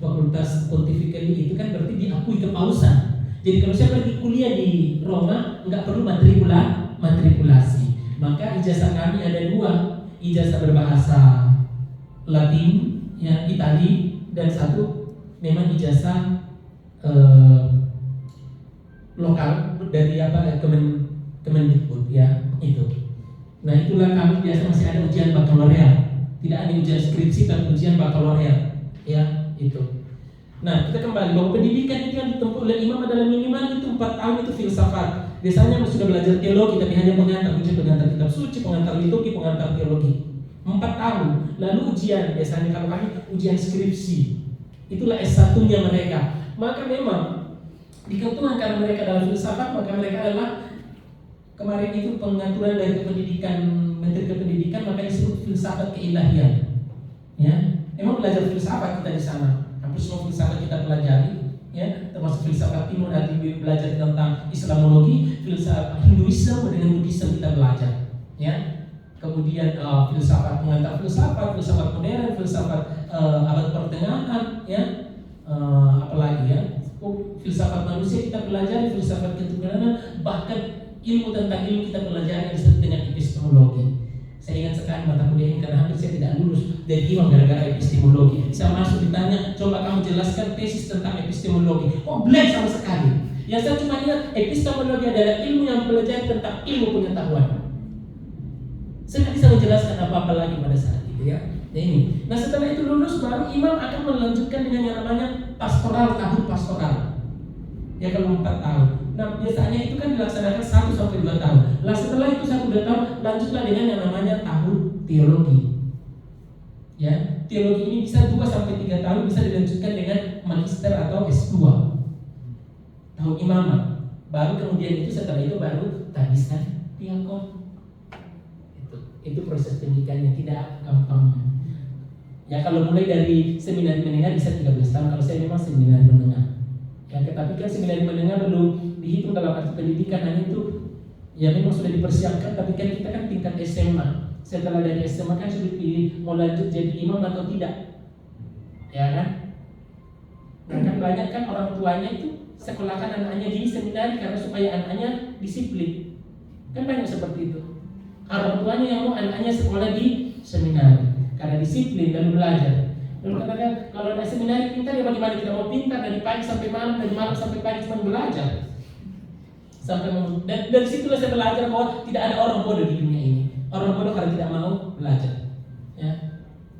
Speaker 1: fakultas pontifikali itu kan berarti diakui kepausan. Jadi kalau saya pergi kuliah di Roma nggak perlu matrikulasi. Maka ijazah kami ada 2, ijazah berbahasa Latin, ya, Itali, dan 1 memang ijazah lokal dari Kemendikbud, ya, itu. Nah itulah kami biasa masih ada ujian bakalaureat, tidak ada ujian skripsi tapi ujian bakalaureat, ya, itu. Nah kita kembali bahwa pendidikan itu yang ditempuh oleh imam adalah minimal itu 4 tahun itu filsafat. Biasanya sudah belajar teologi tapi hanya pengantar kitab suci, pengantar liturgi, pengantar teologi. 4 tahun, lalu ujian, biasanya kalau kami ujian skripsi, itulah S1-nya mereka. Maka memang di Kentungan karena mereka adalah filsafat, maka mereka adalah kemarin itu pengaturan dari Menteri Kependidikan, maka disebut filsafat keilahian. Ya, memang belajar filsafat kita di sana. Hampir semua filsafat kita pelajari, ya, termasuk filsafat timur, nanti belajar tentang Islamologi, filsafat Hinduisme dengan Buddhisme kita belajar, ya. Kemudian filsafat pengantar filsafat modern, filsafat abad pertengahan, ya, apalagi ya, filsafat manusia kita pelajari, filsafat ketuhanan, bahkan ilmu tentang ilmu kita pelajari yang disebut dengan epistemologi. Saya ingat sekali mata kuliah ini karena hampir saya tidak lulus dari imam gara-gara epistemologi. Saya masuk ditanya, coba kamu jelaskan tesis tentang epistemologi. Oh, blank sama sekali. Yang saya cuma ingat epistemologi adalah ilmu yang mempelajari tentang ilmu pengetahuan. Saya tidak bisa menjelaskan apa-apa lagi pada saat itu, ya. Nah ini. Nah setelah itu lulus baru imam akan melanjutkan dengan yang namanya pastoral, tahun pastoral. Ya kalau 4 tahun. Nah biasanya itu kan dilaksanakan 1 sampai 2 tahun. Nah setelah itu 1-2 tahun lanjutlah dengan yang namanya tahun teologi. Ya, teologi ini bisa 2 sampai 3 tahun, bisa dilanjutkan dengan magister atau S2. Tahun imamat. Baru kemudian itu setelah itu baru tadisan diakon. Itu proses pendidikannya tidak gampang. Ya kalau mulai dari seminari menengah bisa 13 tahun. Kalau saya memang seminari menengah. Ya tetapi kan seminari menengah belum dihitung dalam arti pendidikan, hanya itu ya memang sudah dipersiapkan. Tapi kan kita kan tingkat SMA. Setelah dari SMA kan sudah pilih mau lanjut jadi imam atau tidak. Ya kan? Nah kan banyak kan orang tuanya itu sekolahkan anaknya di seminari karena supaya anaknya disiplin. Kan banyak seperti itu. Orang tuanya yang mau anaknya sekolah di seminari karena disiplin dan belajar. Lalu katakan kalau ada seminari pintar ya bagaimana kita mau pintar dari pagi sampai malam, dari malam sampai pagi cuma belajar. Dan dari situlah saya belajar bahwa tidak ada orang bodoh di dunia ini. Orang bodoh kalau tidak mau belajar. Ya.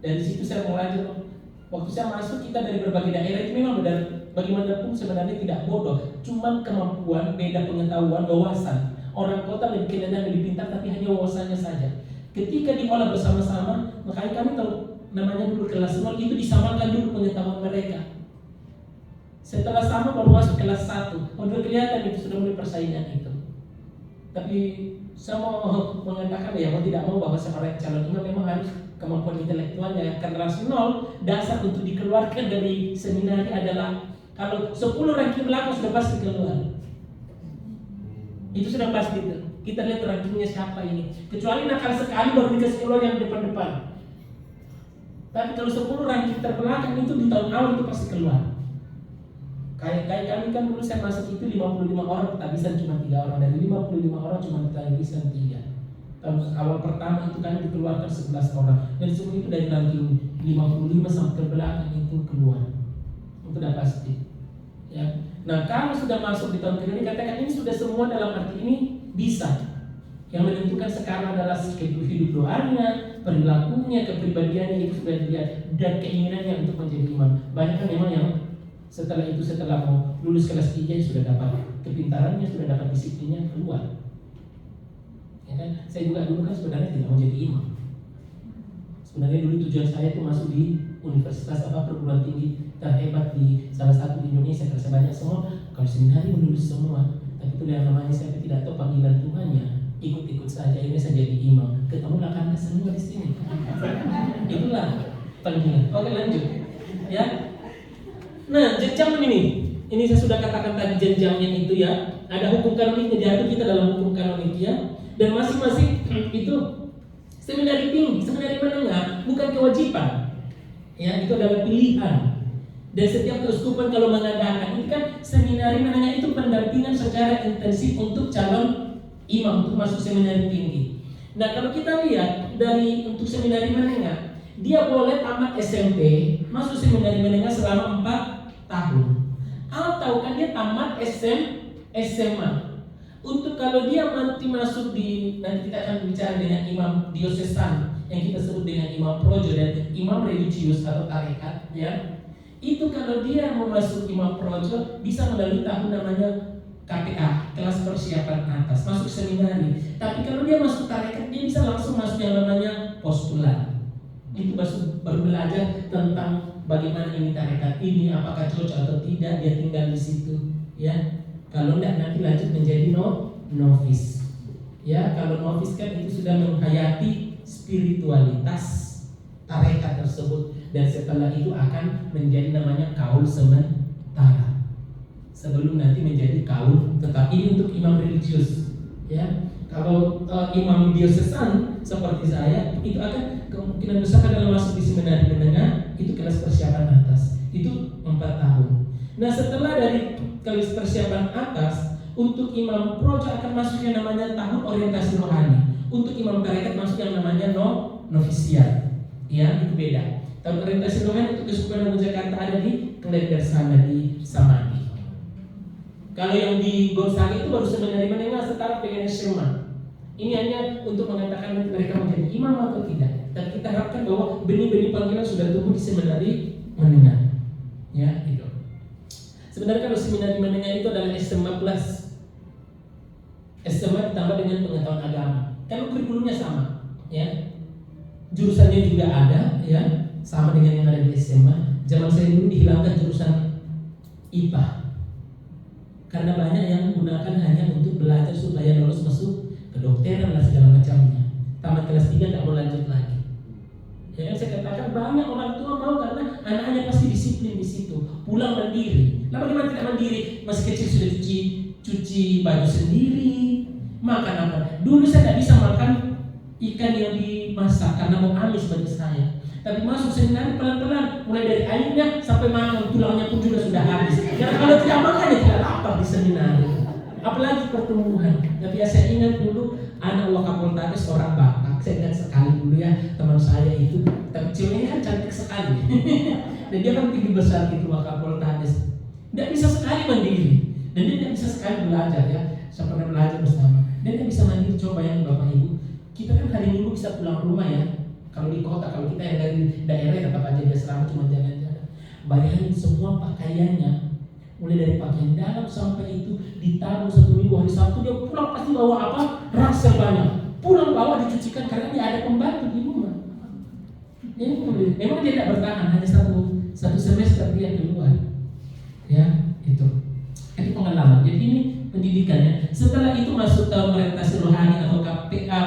Speaker 1: Dari situ saya belajar. Waktu saya masuk kita dari berbagai daerah itu memang benar. Bagaimanapun sebenarnya tidak bodoh, cuma kemampuan, beda pengetahuan, wawasan. Orang kota lebih kelihatan lebih pintar tapi hanya wawasannya saja. Ketika diolah bersama-sama, makanya kami tahu namanya dulu kelas 0 itu disamakan dulu pengetahuan mereka. Setelah sama baru masuk kelas 1, baru kelihatan itu sudah mulai persaingan itu. Tapi saya mau mengatakan ya mau tidak mau bahwa seorang calon imam memang harus kemampuan intelektualnya akan langsung nol. Dasar untuk dikeluarkan dari seminari adalah kalau 10 ranking belakang sudah pasti keluar. Itu sudah pasti. Kita lihat rankingnya siapa ini. Kecuali nakal sekali baru dikasih keluar yang depan-depan. Tapi kalau 10 ranking terbelakang itu di tahun awal itu pasti keluar. Kayak kami kan dulu saya masuk itu 55 orang, kehabisan cuma 3 orang. Dari 55 orang cuma kehabisan 3. Tahun awal pertama itu kan dikeluarkan 11 orang. Dan semua itu dari ranking 55 sampai ke belakang itu keluar. Itu udah pasti. Ya. Nah kalau sudah masuk di tahun kedua ini, katakan ini sudah semua dalam arti ini bisa. Yang menentukan sekarang adalah hidup doanya, perilakunya, kepribadiannya itu sudah dilihat, dan keinginannya untuk menjadi imam. Banyak kan memang yang setelah mau lulus kelas 3 sudah dapat kepintarannya, sudah dapat disiplinnya, keluar. Ya kan? Saya juga dulu kan sebenarnya tidak mau jadi imam. Sebenarnya dulu tujuan saya itu masuk di universitas perguruan tinggi terhebat di salah satu di Indonesia. Karena saya banyak semua, kalau seminari lulus semua, tapi itu yang namanya saya tidak tahu panggilan Tuhannya. Ikut-ikut saja, ini saya jadi imam. Ketemulah karena semua di sini. Itulah panggilan. Oke, lanjut. Ya. Nah, jenjang ini saya sudah katakan tadi jenjangnya itu ya. Ada hukum kanoniknya, diatur kita dalam hukum kanonik ya. Dan masing-masing itu seminari tinggi, seminari menengah bukan kewajiban. Ya, itu adalah pilihan. Dan setiap keuskupan kalau mengadakan ini kan seminari menengah itu pendampingan secara intensif untuk calon imam untuk masuk seminari tinggi. Nah, kalau kita lihat dari untuk seminari menengah, dia boleh tamat SMP, masuk seminari menengah selama 4 tahun. Atau kan dia tamat SMA. Untuk kalau dia nanti masuk di, nanti kita akan bicara dengan imam diosesan yang kita sebut dengan imam projo dan imam religius atau tarekat ya. Itu kalau dia mau masuk imam projo bisa melalui tahun namanya KPA, kelas persiapan atas, masuk seminari. Tapi kalau dia masuk tarekat, dia bisa langsung masuk yang namanya postulat. Itu baru belajar tentang bagaimana ini tarekat ini, apakah cocok atau tidak, dia tinggal di situ ya. Kalau tidak nanti lanjut menjadi novis. Ya, kalau novis kan itu sudah menghayati spiritualitas tarekat tersebut dan setelah itu akan menjadi namanya kaul sementara. Sebelum nanti menjadi kaul tetap. Ini untuk imam religius. Ya, kalau imam diosesan seperti saya itu akan kemungkinan besar adalah masuk di seminari menengah itu kelas persiapan atas. Itu 4 tahun. Nah, setelah dari kelas persiapan atas, untuk imam projo akan masuk yang namanya tahun orientasi rohani. Untuk imam tarekat masuk yang namanya novisiat. Ya, itu beda. Tahun orientasi rohani untuk Keuskupan Agung Jakarta ada di Klender sana di Samadhi. Kalau yang di Gonzaga itu baru seminari menengah setara dengan SMA. Ini hanya untuk mengatakan mereka menjadi imam atau tidak. Dan kita harapkan bahwa benih-benih panggilan sudah tumbuh di seminari menengah. Ya, itu. Sebenarnya kalau seminari menengah itu adalah SMA plus. SMA ditambah dengan pengetahuan agama. Kalau kurikulumnya sama, ya. Jurusannya juga ada, ya, sama dengan yang ada di SMA. Zaman saya dulu dihilangkan jurusan IPA. Karena banyak yang menggunakan hanya untuk belajar supaya lulus masuk kedokteran dan segala macamnya. Tamat kelas 3 tidak mau lanjut lagi. Ya, saya katakan banyak orang tua mau karena anaknya pasti disiplin di situ, pulang mandiri. Lah bagaimana tidak mandiri? Masih kecil sudah cuci baju sendiri, makan apa? Dulu saya tidak bisa makan ikan yang dimasak karena mau amis bagi saya. Tapi masuk seminari pelan-pelan, mulai dari airnya sampai makan, tulangnya pun juga sudah habis. Dan kalau tidak makan ya tidak lapar di seminari. Apalagi pertumbuhan. Tapi saya ingat dulu anak Wakapoltades orang Batak. Saya ingat sekali dulu ya teman saya itu. Tapi ceweknya kan cantik sekali. Dan dia kan tinggi besar gitu Wakapoltades. Tidak bisa sekali mandiri. Dan dia tidak bisa sekali belajar ya. Saya pernah belajar bersama. Dan dia bisa mandiri. Coba bayangin Bapak Ibu. Kita kan hari Minggu bisa pulang rumah ya. Kalau di kota, kalau kita yang dari daerah tetap aja dia selama cuma jalan-jalan. Bayangin semua pakaiannya, mulai dari pakaian dalam sampai itu ditaruh 1 minggu, hari Sabtu dia pulang pasti bawa apa? Ransel banyak. Pulang bawa dicucikan karena dia ada pembantu di rumah. Memang dia tidak bertahan, hanya satu semester dia keluar. Ya, itu pengalaman. Jadi ini pendidikannya. Setelah itu masuk tahun orientasi rohani atau KPA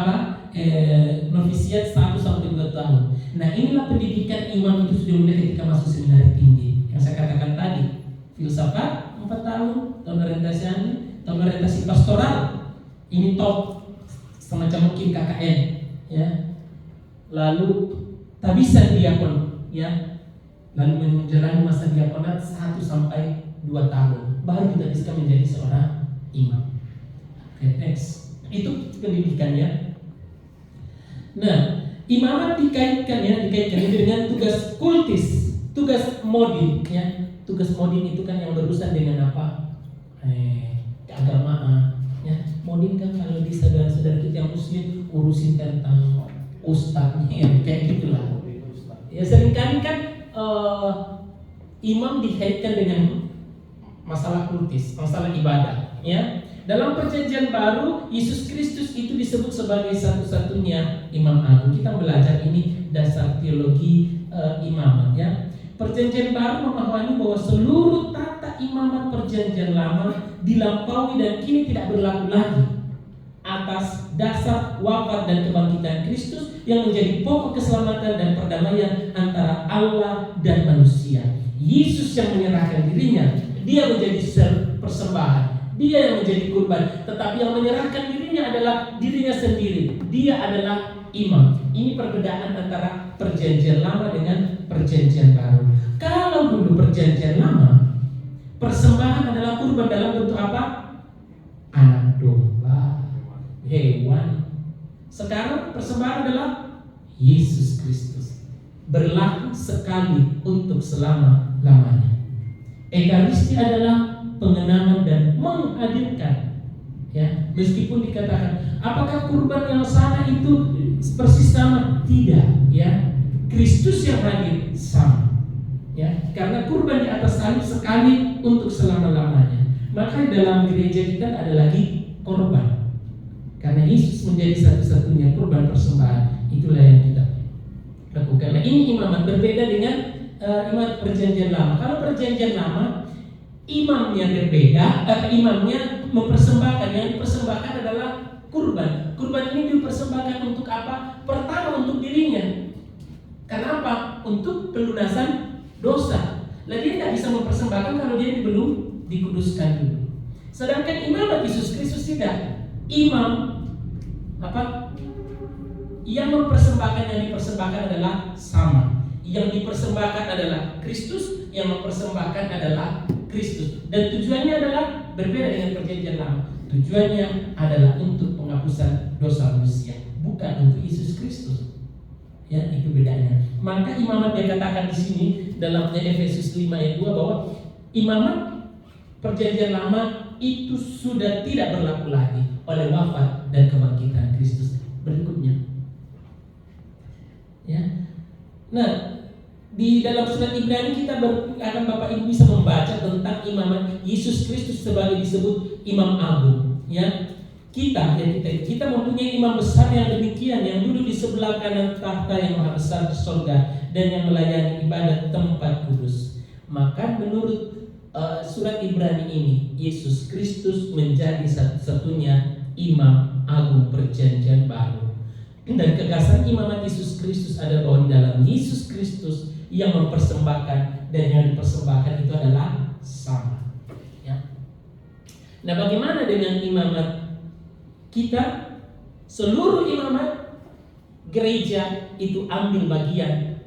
Speaker 1: novisiat 1 sampai 2 tahun. Nah, inilah pendidikan imam itu sudah mulai ketika masuk seminari tinggi. Yang saya katakan tadi, filsafat 4 tahun, tahun orientasi pastoral. Ini top, semacam mungkin KKN, ya. Lalu tabisan diakon, ya. Lalu menjalani masa diakonat 1 sampai 2 tahun, baru kita bisa menjadi seorang imam. Okay, next. Itu pendidikannya. Nah, imamat dikaitkan dengan tugas kultis, tugas modin, ya. Tugas modin itu kan yang berurusan dengan apa? Keagamaan, ya. Modin kan kalau di saudara-saudara kita yang muslim urusin tentang ustadznya, ya, kayak gitulah. Ya, seringkali kan imam dikaitkan dengan masalah kultis, masalah ibadah, ya. Dalam perjanjian baru, Yesus Kristus itu disebut sebagai satu-satunya imam agung. Kita belajar ini dasar teologi imamat, ya. Perjanjian baru memahami bahwa seluruh tata imamat perjanjian lama dilampaui dan kini tidak berlaku lagi atas dasar wafat dan kebangkitan Kristus yang menjadi pokok keselamatan dan perdamaian antara Allah dan manusia. Yesus yang menyerahkan dirinya, dia menjadi persembahan, dia yang menjadi kurban, tetapi yang menyerahkan dirinya adalah dirinya sendiri. Dia adalah imam. Ini perbedaan antara perjanjian lama dengan perjanjian baru. Kalau dulu perjanjian lama, persembahan adalah kurban dalam bentuk apa? Anak domba, hewan. Sekarang persembahan adalah Yesus Kristus, berlaku sekali untuk selama-lamanya. Ekaristi adalah pengenalan dan menghadirkan, ya. Meskipun dikatakan apakah kurban yang sana itu persis sama? Tidak, ya. Kristus yang hadir sama, ya. Karena kurban di atas salib sekali untuk selama-lamanya. Maka dalam gereja kita ada lagi korban. Karena Yesus menjadi satu-satunya kurban persembahan, itulah yang kita lakukan. Nah, ini imamat berbeda dengan imamat perjanjian lama. Kalau perjanjian lama, imamnya berbeda, imamnya mempersembahkan. Yang dipersembahkan adalah kurban. Kurban ini dipersembahkan untuk apa? Pertama untuk dirinya. Kenapa? Untuk pelunasan dosa. Lah dia tidak bisa mempersembahkan kalau dia belum dikuduskan dulu. Sedangkan imamat Yesus Kristus tidak. Imam apa? Yang mempersembahkan, yang dipersembahkan adalah sama. Yang dipersembahkan adalah Kristus, yang mempersembahkan adalah Kristus. Dan tujuannya adalah berbeda dengan perjanjian lama. Tujuannya adalah untuk penghapusan dosa manusia, bukan untuk Yesus Kristus. Ya, itu bedanya. Maka imamat dia katakan di sini dalam Efesus 5 ayat 2 bahwa imamat perjanjian lama itu sudah tidak berlaku lagi oleh wafat dan kebangkitan Kristus. Berikutnya, ya. Nah, di dalam surat Ibrani kita akan Bapak Ibu bisa membaca tentang imamat Yesus Kristus sebagai disebut imam agung, ya. Kita mempunyai imam besar yang demikian, yang duduk di sebelah kanan tahta yang maha besar di surga dan yang melayani ibadat tempat kudus. Maka menurut surat Ibrani ini, Yesus Kristus menjadi satu-satunya imam agung perjanjian baru. Dan kekasan imamat Yesus Kristus ada bahwa di dalam Yesus Kristus yang mempersembahkan dan yang dipersembahkan itu adalah sama, ya. Nah, bagaimana dengan imamat kita? Seluruh imamat gereja itu ambil bagian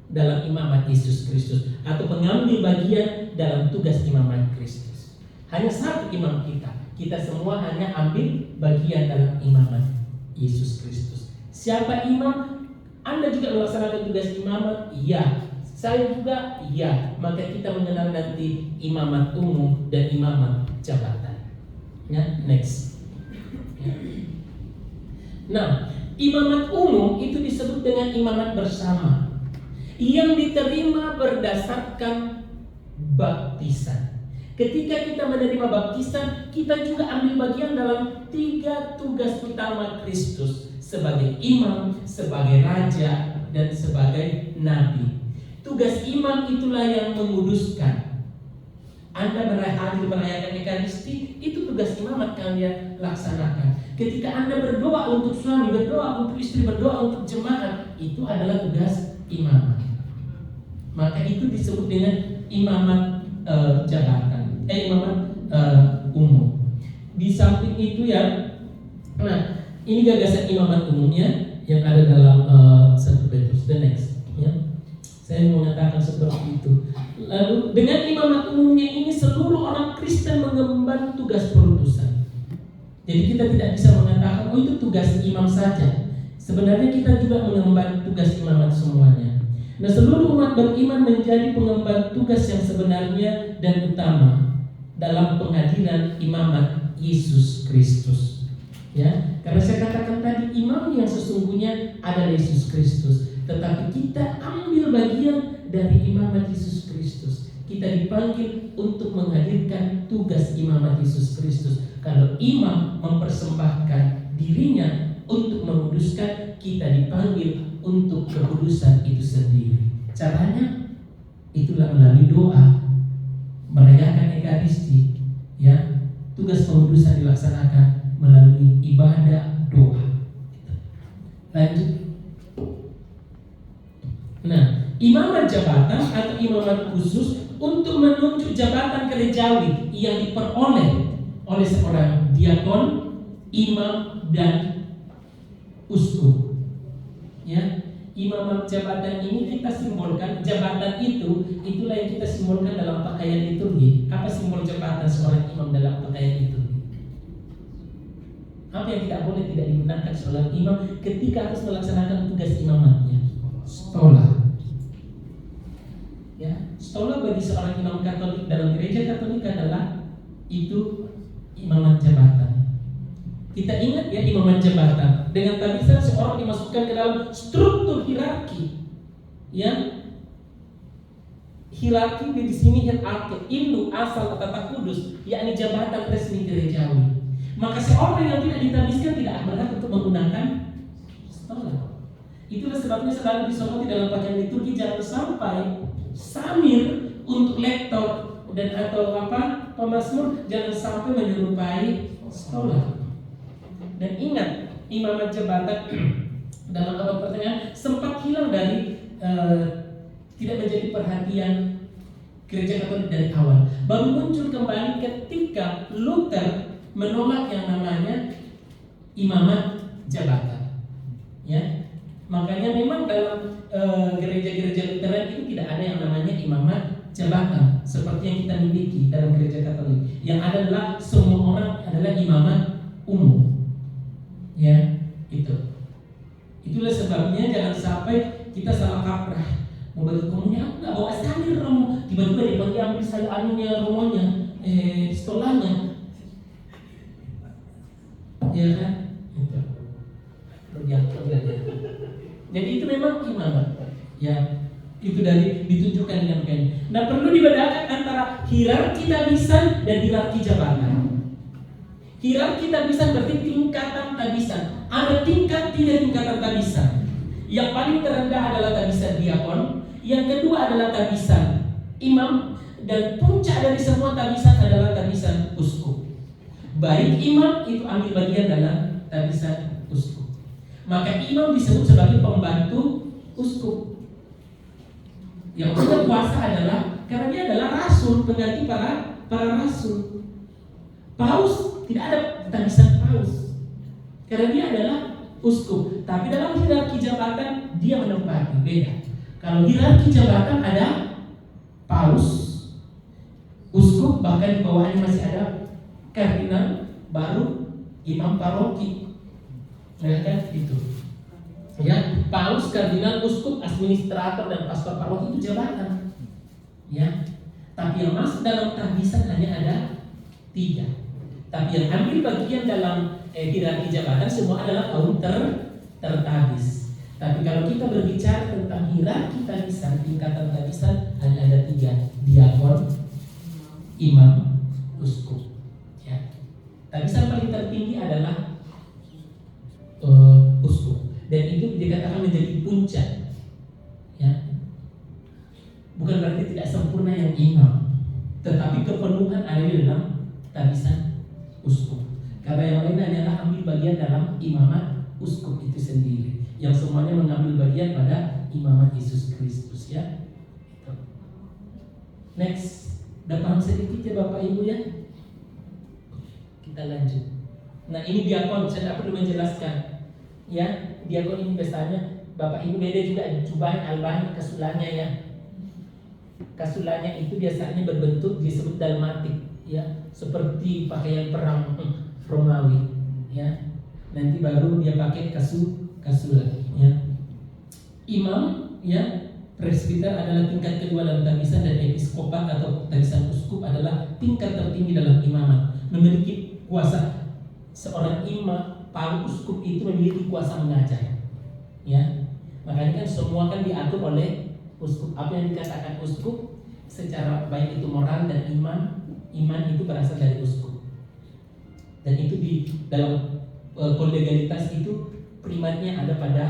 Speaker 1: dalam imamat Yesus Kristus, atau mengambil bagian dalam tugas imamat Kristus. Hanya satu imam kita. Kita semua hanya ambil bagian dalam imamat Yesus Kristus. Siapa imam? Anda juga melaksanakan tugas imamat? Iya. Saya juga? Iya. Maka kita mengenal nanti imamat umum dan imamat jabatan. Ya, next. Ya. Nah, imamat umum itu disebut dengan imamat bersama, yang diterima berdasarkan baptisan. Ketika kita menerima baptisan, kita juga ambil bagian dalam 3 tugas utama Kristus sebagai imam, sebagai raja, dan sebagai nabi. Tugas imam itulah yang menguduskan. Anda hadir merayakan Ekaristi, itu tugas imamat kalian laksanakan. Ketika Anda berdoa untuk suami, berdoa untuk istri, berdoa untuk jemaat, itu adalah tugas imamat. Maka itu disebut dengan imamat jabatan, imamat umum. Di samping itu ya, nah ini gagasan imamat umumnya yang ada dalam 1 Petrus. The next, ya. Saya mau mengatakan seperti itu. Lalu dengan imamat umumnya ini seluruh orang Kristen mengemban tugas perutusan. Jadi kita tidak bisa mengatakan, oh itu tugas imam saja. Sebenarnya kita juga mengemban tugas imamat semuanya. Nah, seluruh umat beriman menjadi pengemban tugas yang sebenarnya dan utama dalam penghadiran imamat Yesus Kristus. Ya, karena saya katakan tadi imam yang sesungguhnya adalah Yesus Kristus, tetapi kita ambil bagian dari imamat Yesus Kristus. Kita dipanggil untuk menghadirkan tugas imamat Yesus Kristus. Kalau imam mempersembahkan dirinya untuk menguduskan, kita dipanggil untuk kekudusan itu sendiri. Caranya itulah melalui doa, merayakan Ekaristi, ya. Tugas pengudusan dilaksanakan melalui ibadah doa. Lanjut. Nah, imamat jabatan atau imamat khusus untuk menunjuk jabatan gerejawi yang diperoleh oleh seorang diakon, imam, dan uskup. Ya, imamat jabatan ini kita simbolkan, jabatan itulah yang kita simbolkan dalam pakaian liturgi. Apa simbol jabatan seorang imam dalam pakaian liturgi? Apa yang tidak digunakan seorang imam ketika harus melaksanakan tugas imamatnya? Stola. Ya, stola bagi seorang imam Katolik dalam gereja Katolik adalah itu imamat jabatan. Kita ingat ya, imamat jabatan dengan tabisan seorang dimasukkan ke dalam struktur hierarki. Ya, hierarki di sini hierarki induk asal tata kudus, yakni jabatan resmi gerejawi. Maka seorang yang tidak ditabiskan tidak berhak untuk menggunakan stola. Itulah sebabnya selalu disoroti dalam pakaian liturgi, jangan sampai samir untuk lektor dan atau pemazmur jangan sampai menyerupai stola. Dan ingat, imamat jabatan dalam abad pertengahan sempat hilang dari tidak menjadi perhatian gereja Katolik dari awal. Baru muncul kembali ketika Luther menolak yang namanya imamat jabatan. Ya, makanya memang dalam gereja-gereja Lutheran itu tidak ada yang namanya imamat jabatan seperti yang kita miliki dalam gereja Katolik. Yang ada adalah semua orang adalah imamat umum. Ya, itulah sebabnya jangan sampai kita salah kaprah. Mau bagi komunnya, aku nggak bawa samir Romo, tiba-tiba dipanggil ambil saya anunya Romonya, stolanya. Ya kan? Jadi itu memang imamat. Ya, itu dari ditunjukkan dengan kain. Nah, perlu dibedakan antara hierarki tabisan dan hierarki jabatan. Hierarki tabisan berarti tingkatan tabisan. Ada tingkatan tabisan. Yang paling terendah adalah tabisan diakon, yang kedua adalah tabisan imam, dan puncak dari semua tabisan adalah tabisan uskup. Baik imam itu ambil bagian dalam tabisan uskup. Maka imam disebut sebagai pembantu uskup. Yang punya kuasa adalah karena dia adalah rasul, pengganti para rasul. Paus tidak ada tabisan paus karena dia adalah uskup. Tapi dalam hierarki jabatan dia menempati beda. Kalau hierarki jabatan ada paus, uskup, bahkan di bawahnya masih ada kardinal, baru imam paroki. Ya kan itu. Ya, paus, kardinal, uskup, administrator, dan pastor paroki itu jabatan. Ya. Tapi yang masuk dalam tabisan hanya ada 3. Tapi yang ambil bagian dalam hierarki jabatan semua adalah kaum tertabis. Tapi kalau kita berbicara tentang hierarki tabisan, tingkatan tabisan hanya ada 3: diakon, imam, uskup. Ya. Tabisan paling tertinggi adalah uskup, dan itu dikatakan menjadi puncak. Ya. Bukan berarti tidak sempurna yang imam, tetapi kepenuhan ada di dalam tabisan uskup. Karena yang lain hanyalah ambil bagian dalam imamat uskup itu sendiri, yang semuanya mengambil bagian pada imamat Yesus Kristus ya. Next, udah paham sedikit ya Bapak Ibu ya? Kita lanjut. Nah ini diakon, saya perlu menjelaskan ya. Diakon ini biasanya Bapak Ibu beda juga jubahan albahan kasulannya ya. Kasulannya itu biasanya berbentuk disebut dalmatik ya, seperti pakaian perang Romawi ya. Nanti baru dia pakai kasulan ya. Imam ya, presbiter adalah tingkat kedua dalam tabisan, dan episkopat atau tabisan uskup adalah tingkat tertinggi dalam imamat. Memiliki kuasa, seorang imam, para uskup itu memiliki kuasa mengajar ya. Makanya kan semua kan diatur oleh uskup. Apa yang dikatakan uskup secara baik itu moral dan iman itu berasal dari uskup. Dan itu di dalam kolegalitas itu primatnya ada pada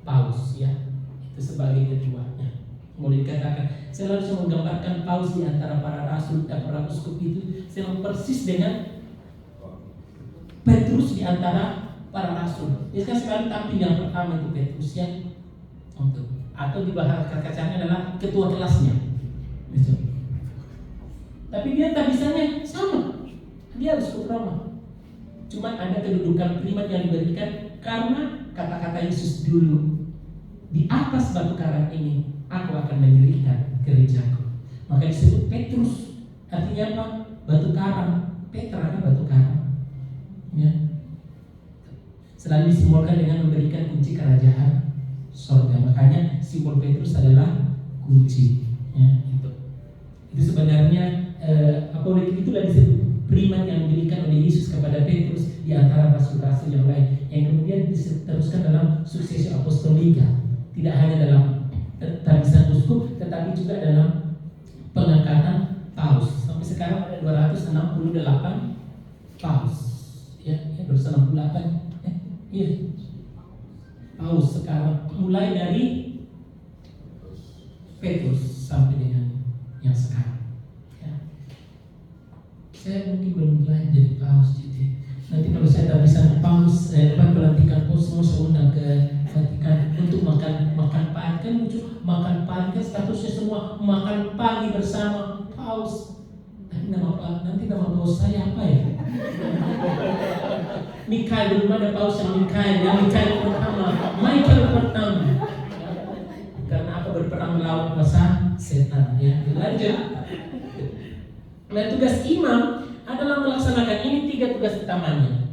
Speaker 1: paus ya. Itu sebagai ketuanya. Boleh dikatakan, saya harus menggambarkan paus di antara para rasul dan para uskup itu sama persis dengan Petrus di antara para rasul. Jadi kan sekarang tampil yang pertama itu Petrus ya, atau di bahasa kacanya adalah ketua kelasnya. Gitu. Tapi dia tabisannya sama, dia harus Roma. Cuma ada kedudukan primat yang diberikan karena kata-kata Yesus dulu, di atas batu karang ini aku akan mendirikan gerejaku. Maka disebut Petrus, artinya apa? Batu karang. Petra kan batu karang ya. Selalu disimbolkan dengan memberikan kunci kerajaan sorga. Makanya simbol Petrus adalah kunci ya, itu sebenarnya itulah disebut primat yang diberikan oleh Yesus kepada Petrus di antara rasul-rasul yang lain, yang kemudian diteruskan dalam suksesi apostolika. Tidak hanya dalam tabisan uskup, tetapi juga dalam pengangkatan paus. Sampai sekarang ada 268 paus. Ya 268. Iya. Paus sekarang, mulai dari Petrus sampai dengan yang sekarang. Ya. Saya mungkin belum mulai jadi paus, jadi nanti kalau saya tabisan paus, pelantikan paus semua saya undang ke Vatikan untuk makan pagi. Kan lucu, makan pagi kan statusnya semua makan pagi bersama paus. Tapi nanti nama paus saya apa ya? Mikael, belum ada paus yang Mikael pertama, Michael pertama. Karena apa? Berperang melawan kuasa setan ya. Lanjut. Nah, tugas imam adalah melaksanakan ini 3 tugas utamanya.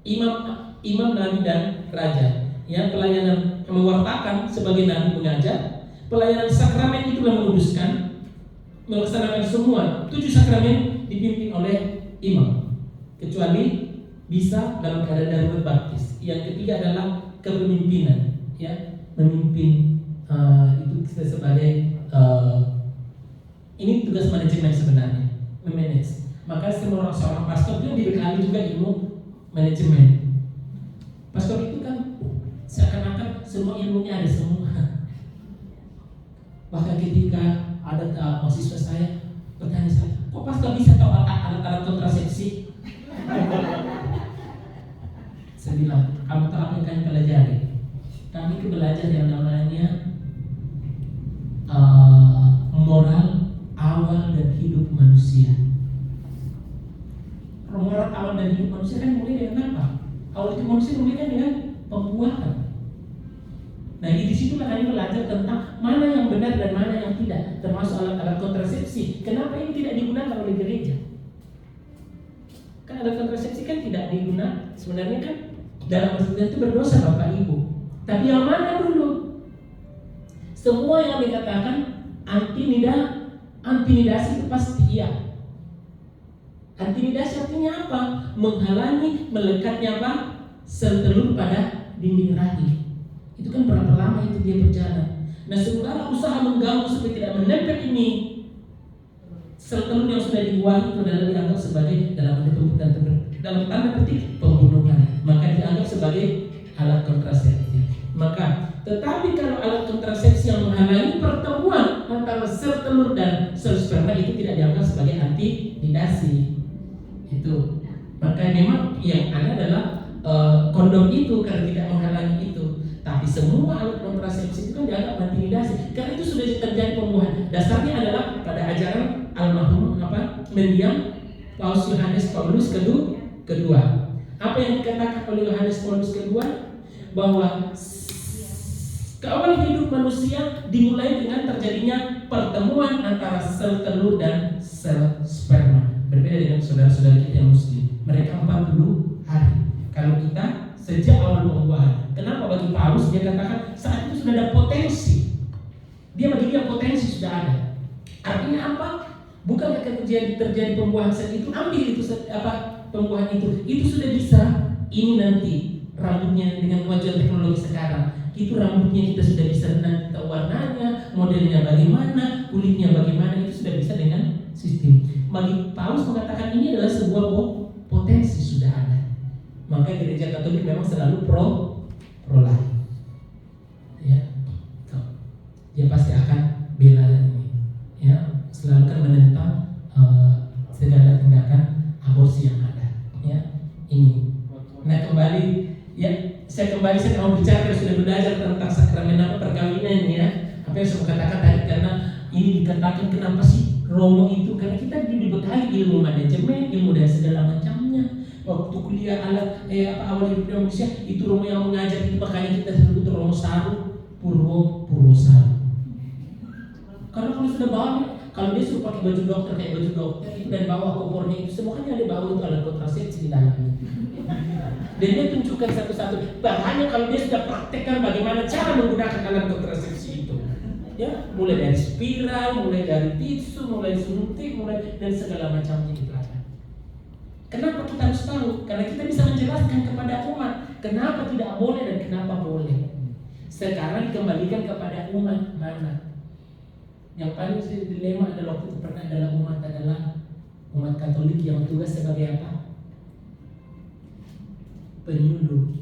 Speaker 1: Imam, nabi dan raja. Ya, pelayanan mewartakan sebagai nabi mengajar, pelayanan sakramen itulah menguduskan, melaksanakan semua 7 sakramen dipimpin oleh imam, kecuali bisa dalam keadaan darurat baptis. Yang ketiga adalah kepemimpinan, ya, memimpin itu sebagai ini tugas manajemen sebenarnya, memanage. Maka seorang pastor itu dibekali juga ilmu manajemen. Pastor itu kan seakan-akan semua ilmunya ada semua. Bahkan ketika ada mahasiswa saya bertanya saya, kok pastor bisa tahu alat-alat kontrasepsi? Saya bilang, kamu tahu apa yang kami pelajari? Kami belajar yang namanya moral awal dan hidup manusia. Moral awal dan hidup manusia kan mulai dengan apa? Awal hidup manusia mulai kan dengan pembuahan. Nah, di situlah kami belajar tentang mana yang benar dan mana yang tidak, termasuk alat-alat kontrasepsi. Kenapa ini tidak digunakan oleh gereja? Kan alat kontrasepsi kan tidak digunakan. Sebenarnya kan dalam maksudnya itu berdosa Bapak Ibu. Tapi yang mana dulu? Semua yang dikatakan antinidasi itu pasti iya. Antinidasi artinya apa? Menghalangi melekatnya apa? Sel telur pada dinding rahim. Itu kan berapa lama itu dia berjalan. Nah, sementara usaha mengganggu supaya tidak menempel ini, sel telur yang sudah dibuang itu adalah dianggap sebagai dalam tanda petik pembunuhan. Maka dianggap sebagai alat kontrasepsi. Maka tetapi kalau alat kontrasepsi yang menghalangi pertemuan antara sel telur dan sel sperma itu tidak dianggap sebagai antinidasi. Itu. Maka memang yang ada adalah kondom itu karena tidak menghalangi itu. Tapi semua alat kontrasepsi itu kan dianggap intimidasi karena itu sudah terjadi pembuahan. Dasarnya adalah pada ajaran almarhum mendiang Paus Yohanes Paulus kedua. Apa yang dikatakan oleh Yohanes Paulus kedua? Bahwa keawal hidup manusia dimulai dengan terjadinya pertemuan antara sel telur dan sel sperma. Berbeda dengan saudara-saudara kita yang muslim. Mereka 40 hari. Kalau kita sejak awal pembuahan. Kenapa bagi Paulus dia katakan saat itu sudah ada potensi. Bagi dia potensi sudah ada. Artinya apa? Bukan akan terjadi pembuahan saat itu, ambil itu pembuahan itu sudah bisa. Ini nanti rambutnya dengan kemajuan teknologi sekarang. Itu rambutnya kita sudah bisa nanti tahu warnanya, modelnya bagaimana, kulitnya bagaimana, itu sudah bisa dengan sistem. Bagi Paulus mengatakan ini adalah sebuah potensi sudah ada. Maka gereja Katolik memang selalu pro life. Ya. Dia pasti akan bela ini. Ya, selalu kan menentang segala tindakan aborsi yang ada. Ya, ini. Nah saya mau bicara sudah belajar tentang sakramen perkawinan ya. Apa yang saya katakan tadi karena ini dikatakan kenapa sih Romo itu karena kita dibekali ilmu manajemen, ilmu dan segala macamnya. Waktu kuliah awal hidup manusia itu Romo yang mengajar itu makanya kita sebut Romo Saru Purwo Saru. Karena kalau sudah bawa, kalau dia suruh pakai baju dokter kayak baju dokter itu dan bawa kopornya itu semuanya ada bawa itu alat kontrasepsi di dalamnya. Dan dia tunjukkan satu-satu. Bahkan kalau dia sudah praktekkan bagaimana cara menggunakan alat kontrasepsi itu. Ya, mulai dari spiral, mulai dari tisu, mulai suntik, mulai dan segala macamnya itu ada. Kenapa kita harus tahu? Karena kita bisa menjelaskan kepada umat kenapa tidak boleh dan kenapa boleh. Sekarang dikembalikan kepada umat mana? Yang paling dilema adalah waktu itu pernah adalah umat Katolik yang tugas sebagai apa? Penyuluh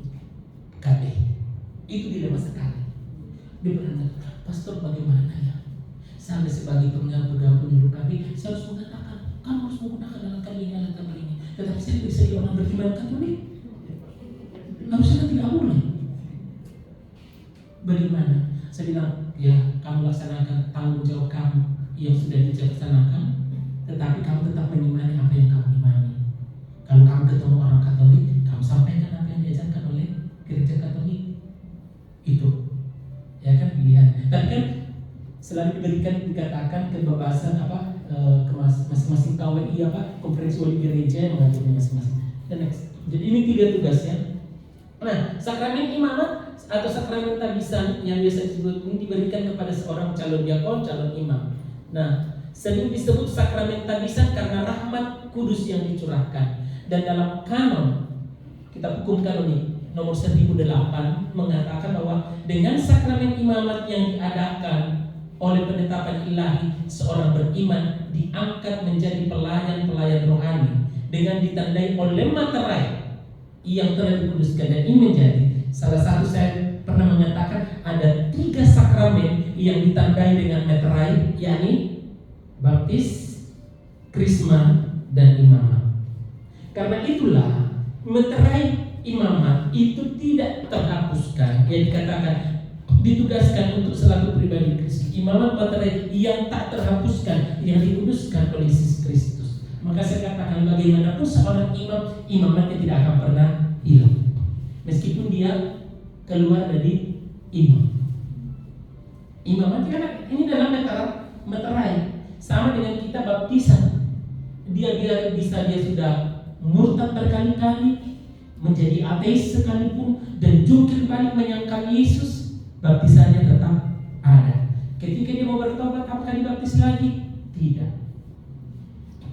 Speaker 1: KB. Itu dilema sekali. Dia berkata, pastor bagaimana ya? Saya sebagai penyuluh KB, saya harus mengatakan, kamu harus menggunakan alat ini. Tetapi saya bisa jadi orang beriman Katolik. Harusnya tidak boleh. Bagaimana? Saya bilang, ya kamu laksanakan tanggung jawab kamu yang sudah dilaksanakan, tetapi kamu tetap mengimani apa yang kamu imani. Kalau kamu ketemu orang Katolik, kamu sampaikan apa yang diajarkan oleh gereja Katolik. Itu, ya kan pilihan. Tapi kan selalu dikatakan kebebasan ke masing-masing KWI konferensi wali gereja yang mengaturnya masing-masing. Jadi ini 3 tugasnya. Nah, sakramen imamat atau sakramen tabisan yang biasa disebut ini diberikan kepada seorang calon diakon, calon imam. Nah, sering disebut sakramen tabisan karena rahmat kudus yang dicurahkan. Dan dalam kanon, kitab hukum kanonik nomor 1008 mengatakan bahwa dengan sakramen imamat yang diadakan oleh penetapan ilahi, seorang beriman diangkat menjadi pelayan-pelayan rohani dengan ditandai oleh materai yang telah dikuduskan. Dan ini menjadi salah satu, saya pernah mengatakan ada 3 sakramen yang ditandai dengan materai, yakni baptis, krisma, dan imamat. Karena itulah materai imamat itu tidak terhapuskan. Yang dikatakan ditugaskan untuk selaku pribadi Kristus. Imamat materai yang tak terhapuskan, yang dikuduskan oleh Yesus Kristus. Maka saya katakan bagaimanapun seorang imam, imamatnya tidak akan pernah hilang, meskipun dia keluar dari imam. Imamat karena ini dalam materai sama dengan kita baptisan. Dia sudah murtad berkali-kali, menjadi ateis sekalipun, dan jungkir balik menyangkal Yesus, baptisannya tetap ada. Ketika dia mau bertobat, apakah dibaptis lagi? Tidak.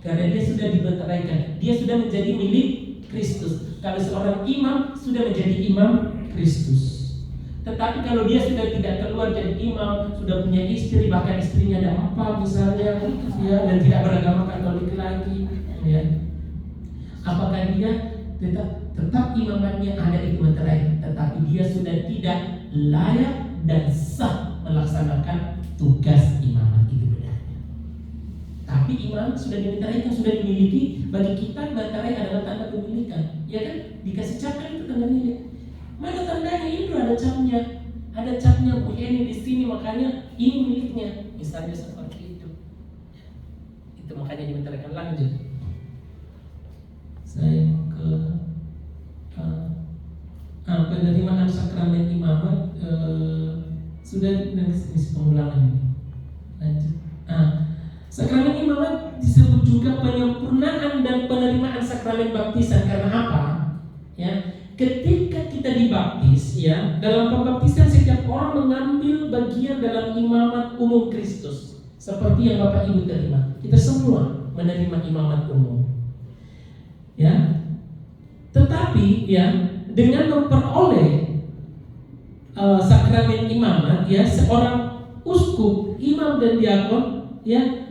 Speaker 1: Karena dia sudah dimeteraikan, dia sudah menjadi milik Kristus. Kalau seorang imam sudah menjadi imam Kristus. Tetapi kalau dia sudah tidak keluar jadi imam, sudah punya istri, bahkan istrinya ada 4 misalnya, ya, dan tidak beragama Katolik lagi, ya, apakah dia tetap imamannya ada itu meterai, tetapi dia sudah tidak layak dan sah melaksanakan tugas imamat itu bedanya. Tapi iman sudah dimintai, sudah dimiliki. Bagi kita materai adalah tanda kepemilikan, ya kan? Dikasih cap kan itu tanda milik. Mana tandanya? Itu ada capnya. Ada capnya Bu Eni di sini, makanya ini miliknya. Misalnya seperti itu. Itu makanya dimintakan. Lanjut. Saya ke penerimaan sakramen imamat sudah dari pengulangan ini. Lanjut. Sakramen imamat disebut juga penyempurnaan dan penerimaan sakramen baptisan. Karena apa? Ya, ketika kita dibaptis, ya, dalam pembaptisan setiap orang mengambil bagian dalam imamat umum Kristus, seperti yang Bapak Ibu terima. Kita semua menerima imamat umum. Ya, tetapi ya, dengan memperoleh sakramen imamat, ya, seorang uskup, imam dan diakon, ya,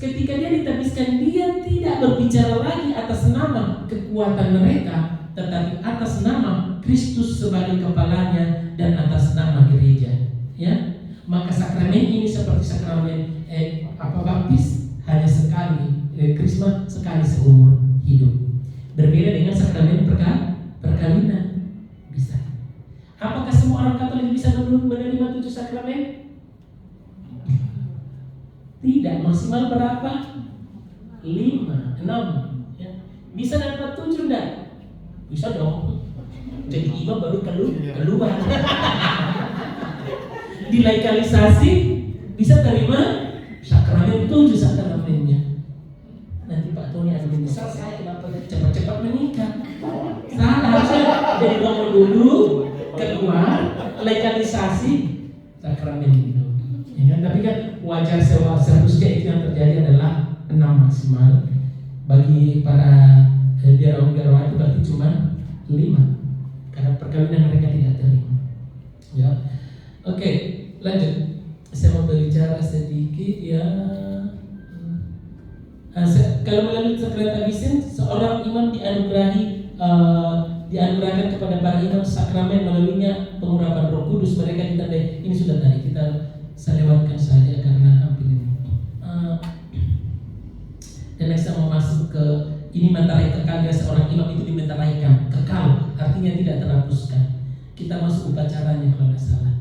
Speaker 1: ketika dia ditabiskan, dia tidak berbicara lagi atas nama kekuatan mereka, tetapi atas nama Kristus sebagai kepalanya dan atas nama gereja. Ya, maka sakramen ini seperti sakramen baptis hanya sekali, krisma sekali seumur hidup. Berbeda dengan sakramen perkawinan. Bisa. Apakah semua orang Katolik bisa menerima 7 sakramen? Tidak, maksimal berapa? 5, 6, ya. Bisa dapat 7 enggak? Bisa dong. Jadi imam baru keluar. Dilaikalisasi bisa terima sakramen 7 sakramennya. Nanti Pak Tony ada menyesal, saya kenapa cepat-cepat menikah. Salah, harusnya jadi bangun dulu, keluar, laikalisasi sakramen itu. Ya, tapi kan wajar seharusnya itu yang terjadi adalah 6 maksimal. Bagi para biarawan itu berarti cuma 5 karena perkawinan mereka tidak terima. Ya, oke, lanjut. Saya mau berbicara sedikit ya. Kalau melalui sakramen tabisin, seorang imam dianugerahkan kepada para imam sakramen melaluinya pengurapan Roh Kudus. Mereka ditandai. Ini sudah tadi saya lewatkan saja karena hampir ini. Dan saya mau masuk ke ini materai kekal. Seorang imam itu dimenteraikan kekal, artinya tidak terhapuskan. Kita masuk upacaranya kalau tidak salah.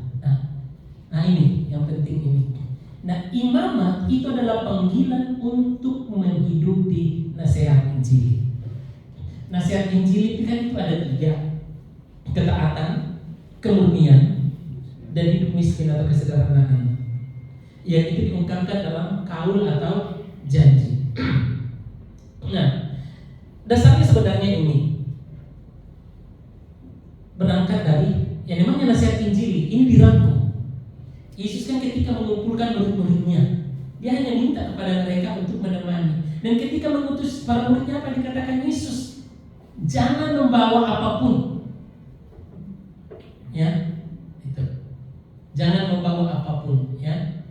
Speaker 1: Nah ini yang penting ini. Nah, imamat itu adalah panggilan untuk menghidupi nasihat Injil. Nasihat Injil itu kan itu ada 3: ketaatan, kemurnian, dan hidup miskin atau kesederhanaan. Yang itu diungkapkan dalam kaul atau janji. Nah, dasarnya sebenarnya ini berangkat dari yang namanya nasihat Injil. Ini dirangkum. Yesus kan ketika mengumpulkan murid-muridnya, dia hanya minta kepada mereka untuk menemani. Dan ketika mengutus para muridnya, apa dikatakan Yesus? Jangan membawa apapun. Ya, itu. Jangan membawa apapun. Ya.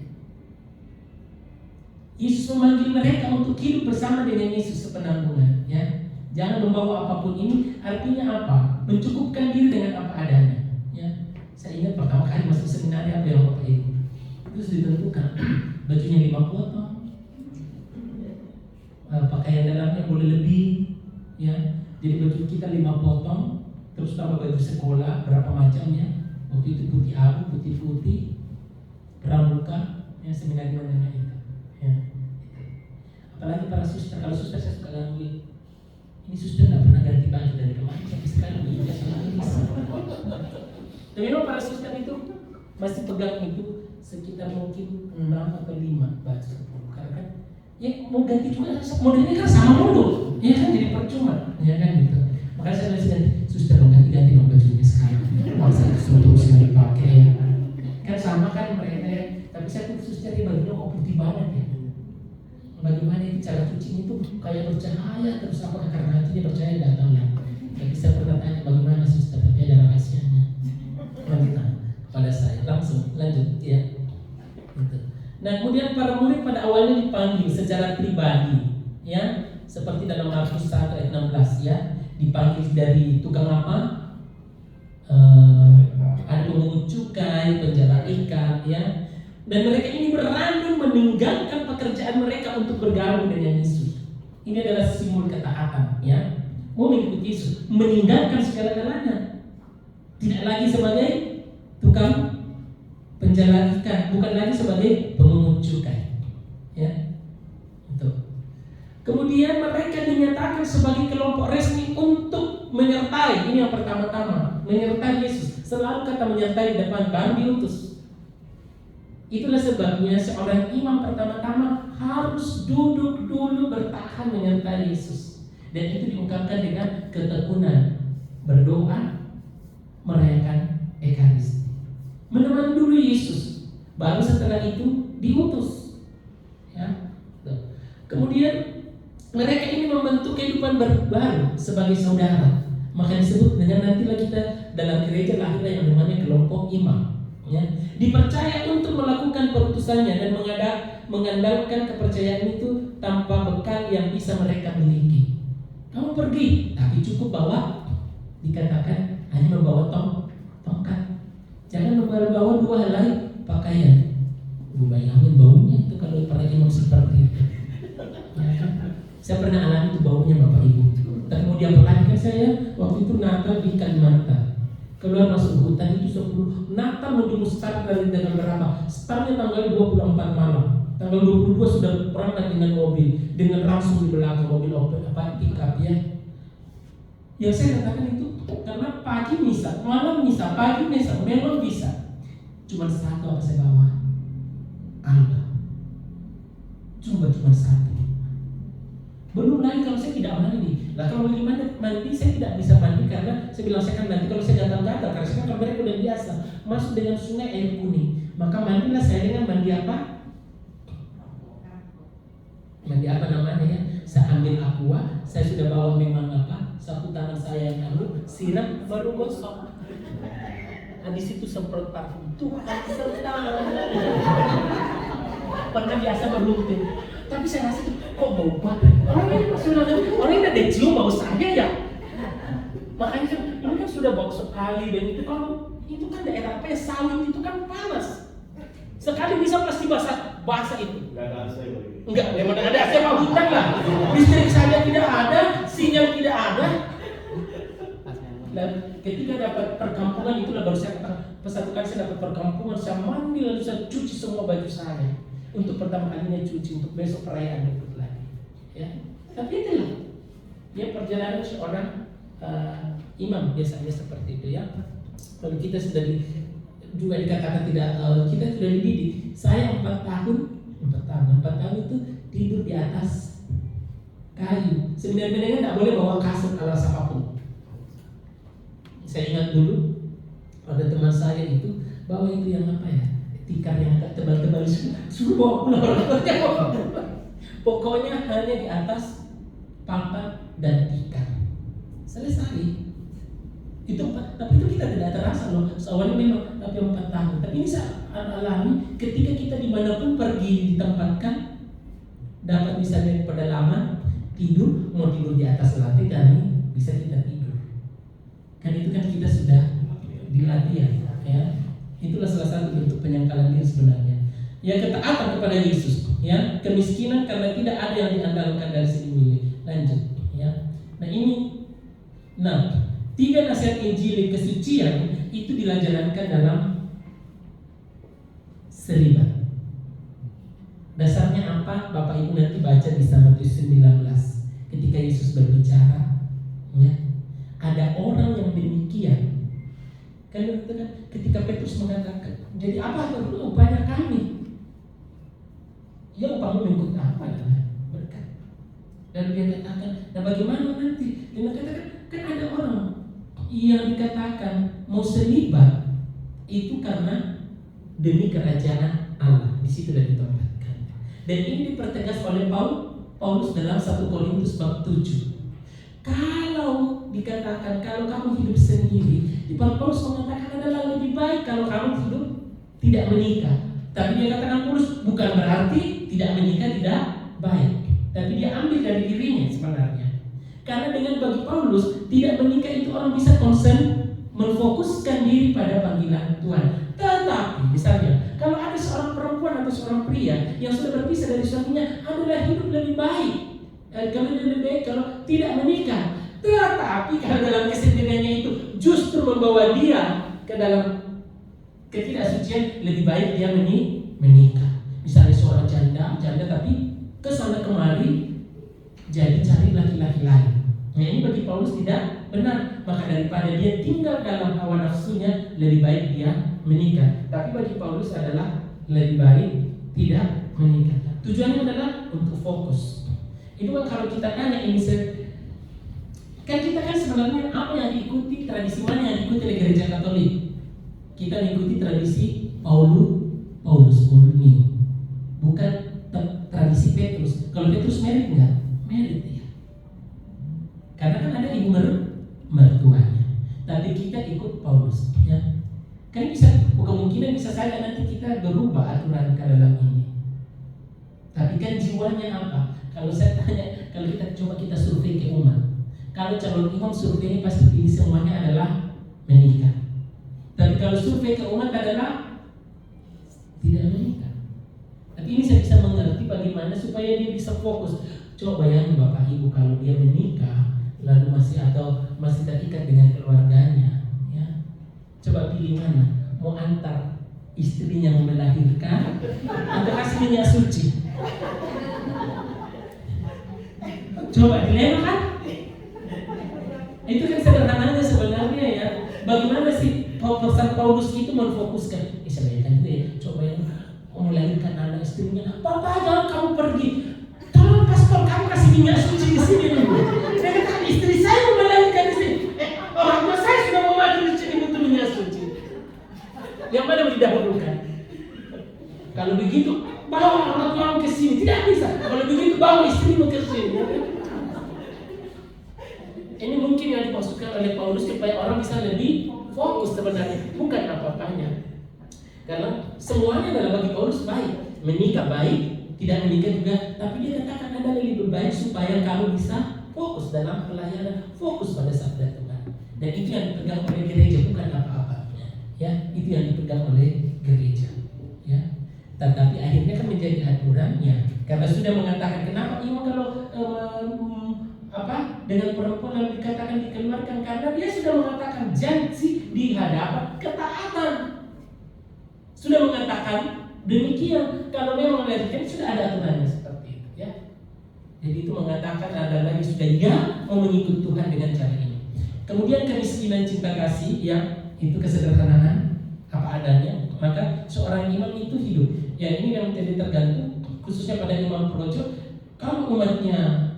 Speaker 1: Yesus memanggil mereka untuk hidup bersama dengan Yesus sepenanggungan. Ya. Jangan membawa apapun. Ini artinya apa? Mencukupkan diri dengan apa adanya. Ya. Saya ingat pertama kali masuk seminari apa yang Bapak Ibu terus ditentukan bajunya 5 potong, pakaian dalamnya boleh lebih, ya. Jadi baju kita 5 potong, terus tambah baju sekolah berapa macamnya. Waktu itu putih abu, putih pramuka, ya, seminari mana itu, ya. Apalagi para suster, kalau suster saya suka gangguin. Ini suster nggak pernah ganti baju dari kemarin sampai sekarang ini tapi memang para suster itu masih pegang itu sekitar mungkin 6 atau 5 baju. Karena kan ya mau ganti juga modelnya kan sama mulu, ya kan, jadi percuma, ya kan gitu. Makanya saya bilang suster dong ganti dong bajunya sekarang. Masa itu terus nggak dipakai ya. Kan sama kan mereka ya. Tapi saya tuh suster di bajunya kok putih banget ya. Bagaimana itu cara cuci itu kayak bercahaya terus, apakah karena hatinya percaya? Nggak tahu ya. Tapi saya pernah tanya bagaimana suster, tapi ada rahasianya. Kita pada saya langsung lanjut ya. Gitu. Nah, kemudian para murid pada awalnya dipanggil secara pribadi, ya, seperti dalam Markus 1 ayat 16, ya, dipanggil dari tukang apa? Ada pemungut cukai, penjara ikan, ya. Dan mereka ini berani meninggalkan pekerjaan mereka untuk bergabung dengan Yesus. Ini adalah simbol ketaatan, ya. Mau mengikuti Yesus, meninggalkan segala-galanya. Tidak lagi sebagai tukang penjala ikan, bukan lagi sebagai pemungut cukai, ya. Itu. Kemudian mereka dinyatakan sebagai kelompok resmi untuk menyertai. Ini yang pertama-tama, menyertai Yesus. Selalu kata menyertai di depan, baru diutus. Itulah sebabnya seorang imam pertama-tama harus duduk dulu bertahan menyertai Yesus. Dan itu diungkapkan dengan ketekunan, berdoa, merayakan Ekaristi, menemani dulu Yesus. Baru setelah itu diutus, ya. Kemudian mereka ini membentuk kehidupan baru sebagai saudara. Maka disebut dengan nantilah kita dalam gereja lahirlah yang namanya kelompok imam, ya. Dipercaya untuk melakukan perutusannya dan mengandalkan kepercayaan itu tanpa bekal yang bisa mereka miliki. Kamu pergi, tapi cukup bawa, dikatakan hanya membawa tongkat. Jangan membawa dua helai pakaian. Bu bayangin baunya itu kalau para imam seperti itu. Ya kan? Saya pernah alami itu baunya Bapak Ibu. Dan mau diapakan saya waktu itu Natal di Kalimantan. Keluar masuk hutan itu 10 Natal mau start dari tanggal berapa? Startnya tanggal 24 malam. Tanggal 22 sudah berangkat dengan mobil, dengan langsung di belakang mobil open pickup, ya. Yang saya katakan itu karena pagi misa, malam misa, pagi misa, memang bisa. Cuma satu apa saya bawa? Alba. Cuma satu. Belum lagi kalau saya tidak mandi. Nah kalau mandi saya tidak bisa mandi karena saya bilang saya kan nanti kalau saya gatal-gatal karena saya kan kalau mereka udah biasa masuk dengan sungai air kuning. Maka mandilah saya dengan mandi apa? Mandi apa namanya, ya? Saya ambil aqua, saya sudah bawa memang apa? Sapu tangan saya yang siram baru gosok. Nah di situ semprot parfum. Tuhan serta. Pernah biasa berlutut. Tapi saya rasa kok bau banget. Orang ini ada cium bau saya ya. Makanya ini kan sudah bau sekali dan itu kalau itu kan daerah apa ya, sawit itu kan panas. Sekali bisa pasti basah itu.
Speaker 2: Enggak ada AC lagi.
Speaker 1: Enggak, memang ada AC mah hutan lah. Listrik saja tidak ada, sinyal tidak ada. Dan ketika dapat perkampungan itulah baru saya katakan, satu kali saya dapat perkampungan, saya mandi lalu saya cuci semua baju saya. Untuk pertama kalinya cuci, untuk besok perayaan ikut lagi, ya. Tapi itulah ya perjalanan seorang imam biasanya seperti itu, ya. Kalau kita sudah juga dikatakan tidak, kita sudah dididik. Saya 4 tahun itu tidur di atas kayu. Sebenarnya tidak boleh bawa kasur alas apapun. Saya ingat dulu ada teman saya itu bawa itu yang apa ya, tikar yang agak tebal-tebal, suruh bawa pulang orangnya. Pokoknya hanya di atas papan dan tikar. Selesai. Itu tapi itu kita tidak terasa loh. Soalnya memang tapi 4 tahun. Tapi ini saya alami ketika kita dimanapun pergi ditempatkan, dapat misalnya di pedalaman tidur, mau tidur di atas lantai dan bisa kita tidur. Kan itu kan kita sudah dilatih, ya. Itulah salah satu bentuk penyangkalan diri sebenarnya. Ya, ketaatan kepada Yesus, ya, kemiskinan karena tidak ada yang diandalkan dari segi milik. Lanjut, ya. Nah ini, 3 nasihat Injil kesucian itu dijalankan dalam selibat. Dasarnya apa? Bapak Ibu nanti baca di Matius 19 ketika Yesus berbicara, ya. Ada orang yang demikian. Kan ketika Petrus mengatakan, jadi apa upahnya kami? Ya upamu mengikut apa? Berkat. Dan dia katakan, nah bagaimana nanti? Dia katakan, kan ada orang yang dikatakan mau selibat itu karena demi kerajaan Allah. Di situ sudah ditempatkan. Dan ini dipertegas oleh Paulus dalam 1 Korintus bab 7. Kalau dikatakan kalau kamu hidup sendiri, di Paulus mengatakan adalah lebih baik kalau kamu hidup tidak menikah. Tapi dia katakan Paulus bukan berarti tidak menikah tidak baik, tapi dia ambil dari dirinya sebenarnya. Karena dengan bagi Paulus tidak menikah itu orang bisa concern memfokuskan diri pada panggilan Tuhan. Tetapi misalnya kalau ada seorang perempuan pria yang sudah berpisah dari suaminya adalah hidup lebih baik. Kalau lebih baik kalau tidak menikah. Tetapi kalau dalam kesendiriannya itu justru membawa dia ke dalam ketidaksucian, lebih baik dia menikah. Misalnya seorang janda tapi kesana kemari jadi cari laki-laki lain. Nah, ini bagi Paulus tidak benar. Maka daripada dia tinggal dalam hawa nafsunya, lebih baik dia menikah. Tapi bagi Paulus adalah lebih baik tidak menikah. Tujuannya adalah untuk fokus. Itu kan kalau kita tanya ini kan kita kan sebenarnya apa yang diikuti, tradisi mana yang diikuti oleh gereja Katolik? Kita mengikuti tradisi Paulus Murni, bukan tradisi Petrus. Kalau Petrus merit enggak? Merit ya. Karena kan ada ibu mertuanya. Tapi kita ikut Paulus ya. Kan bisa, kemungkinan bisa saja nanti kita berubah aturan ke dalam ini. Tapi kan jiwanya apa? Kalau saya tanya, kalau kita survei ke umat, kalau calon imam surveinya pasti pilih semuanya adalah menikah. Tapi kalau survei ke umat adalah tidak menikah. Tapi ini saya bisa mengerti bagaimana supaya dia bisa fokus. Coba bayangin Bapak Ibu, kalau dia menikah lalu masih terikat dengan keluarganya, ya. Coba pilih mana? Mau antar istrinya mau melahirkan atau kasih minyak suci? Coba dilema kan? Itu kan sederhananya sebenarnya ya. Bagaimana sih pesan Paulus itu memfokuskan? Sebenarnya gue coba yang mau melahirkan anak istrinya. Papa jangan kamu pergi. Tolong pastor kamu kasih minyak suci di sini dulu. Saya kata istri saya mau melahirkan di sini. Orang tua saya sudah mau mati di sini butuh minyak suci. Yang mana mau didahulukan? Kalau begitu bawa orang tua ke sini, tidak bisa. Kalau begitu bawa istrimu ke sini. Ini mungkin yang dimaksudkan oleh Paulus supaya orang bisa lebih fokus sebenarnya, bukan apa-apanya. Karena semuanya adalah bagi Paulus baik. Menikah baik, tidak menikah juga. Tapi dia katakan ada lebih baik supaya kamu bisa fokus dalam pelayanan, fokus pada sabda Tuhan. Dan itu yang dipegang oleh gereja, bukan apa-apanya. Ya, itu yang dipegang oleh gereja. Ya. Tetapi akhirnya kan menjadi aturannya. Karena sudah mengatakan kenapa imam kalau dengan perempuan lalu dikatakan dikeluarkan, karena dia sudah mengatakan janji di hadapan ketaatan. Sudah mengatakan demikian. Kalau memang melahirkan sudah ada aturannya seperti itu ya. Jadi itu mengatakan ada lagi sudah dia mau mengikut Tuhan dengan cara ini. Kemudian kemiskinan cinta kasih yang itu kesederhanaan apa adanya. Maka seorang imam itu hidup. Ya ini yang menjadi tergantung khususnya pada imam projo. Kalau umatnya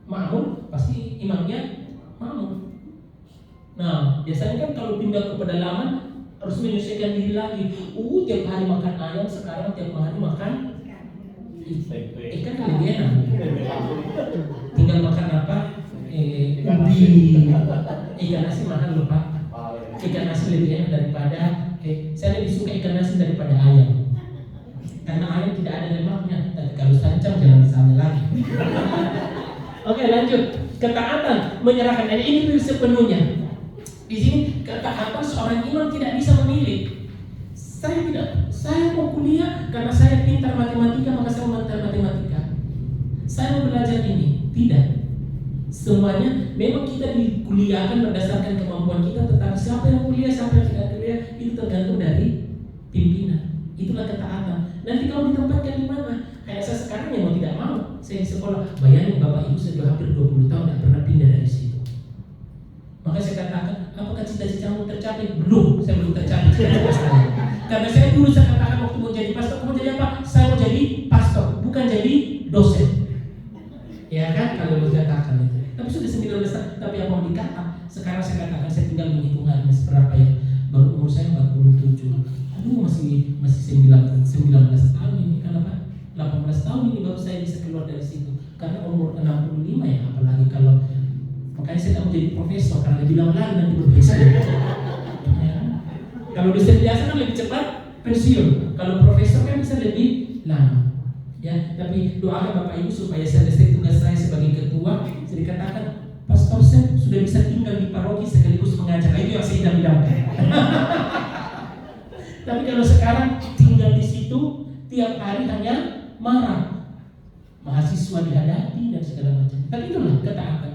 Speaker 1: makmur, pasti imamnya makmur. Nah, biasanya kan kalau pindah ke pedalaman harus menyesuaikan diri lagi. Tiap hari makan ayam, sekarang tiap hari makan ikan kan lebih enak. Tinggal makan apa? Ubi. Ikan nasi mahal loh Pak. Ikan nasi lebih enak daripada saya lebih suka ikan nasi daripada ayam. Karena ayam tidak ada lemaknya. Tapi kalau sancang jangan misalnya lagi. Oke, lanjut. Ketaatan menyerahkan ini sepenuhnya. Di sini ketaatan seorang imam tidak bisa memilih. Saya mau kuliah karena saya pintar matematika maka saya mau matematika. Saya mau belajar ini. Tidak. Semuanya memang kita dikuliahkan berdasarkan kemampuan kita, tetapi siapa yang kuliah, siapa yang tidak kuliah itu tergantung dari pimpinan. Itulah ketaatan. Nanti kamu ditempatkan di mana? Kayak saya sekarang ya mau tidak mau, saya di sekolah. Bayangin Bapak Ibu sudah hampir 20 tahun tidak pernah pindah dari situ. Maka saya katakan, apakah cita-citamu tercapai? Belum, saya belum tercapai cita-cita saya. Karena saya dulu saya katakan waktu mau jadi pastor, mau jadi apa? Saya mau jadi pastor, bukan jadi dosen. Ya kan, kalau mau katakan itu. Tapi sudah 19 tahun, tapi yang mau dikata, sekarang saya katakan saya tinggal menghitung hari seberapa ya. Baru umur saya 47. Aduh masih 19 tahun ini, kenapa? 18 tahun ini baru saya bisa keluar dari situ. Karena umur 65 ya, apalagi kalau makanya saya tak mau jadi profesor karena lebih lama lagi nanti berpensiun. Ya. Kalau dosen biasa kan lebih cepat pensiun. Kalau profesor kan bisa lebih lama. Ya, tapi doakan Bapak Ibu supaya selesai tugas saya sebagai ketua. Saya dikatakan Pastor Sen sudah bisa tinggal di paroki sekaligus mengajar. Itu yang saya idam-idamkan. Tapi kalau sekarang tinggal di situ tiap hari hanya marah, mahasiswa dihadapi dan segala macam. Tapi itulah ketaatan.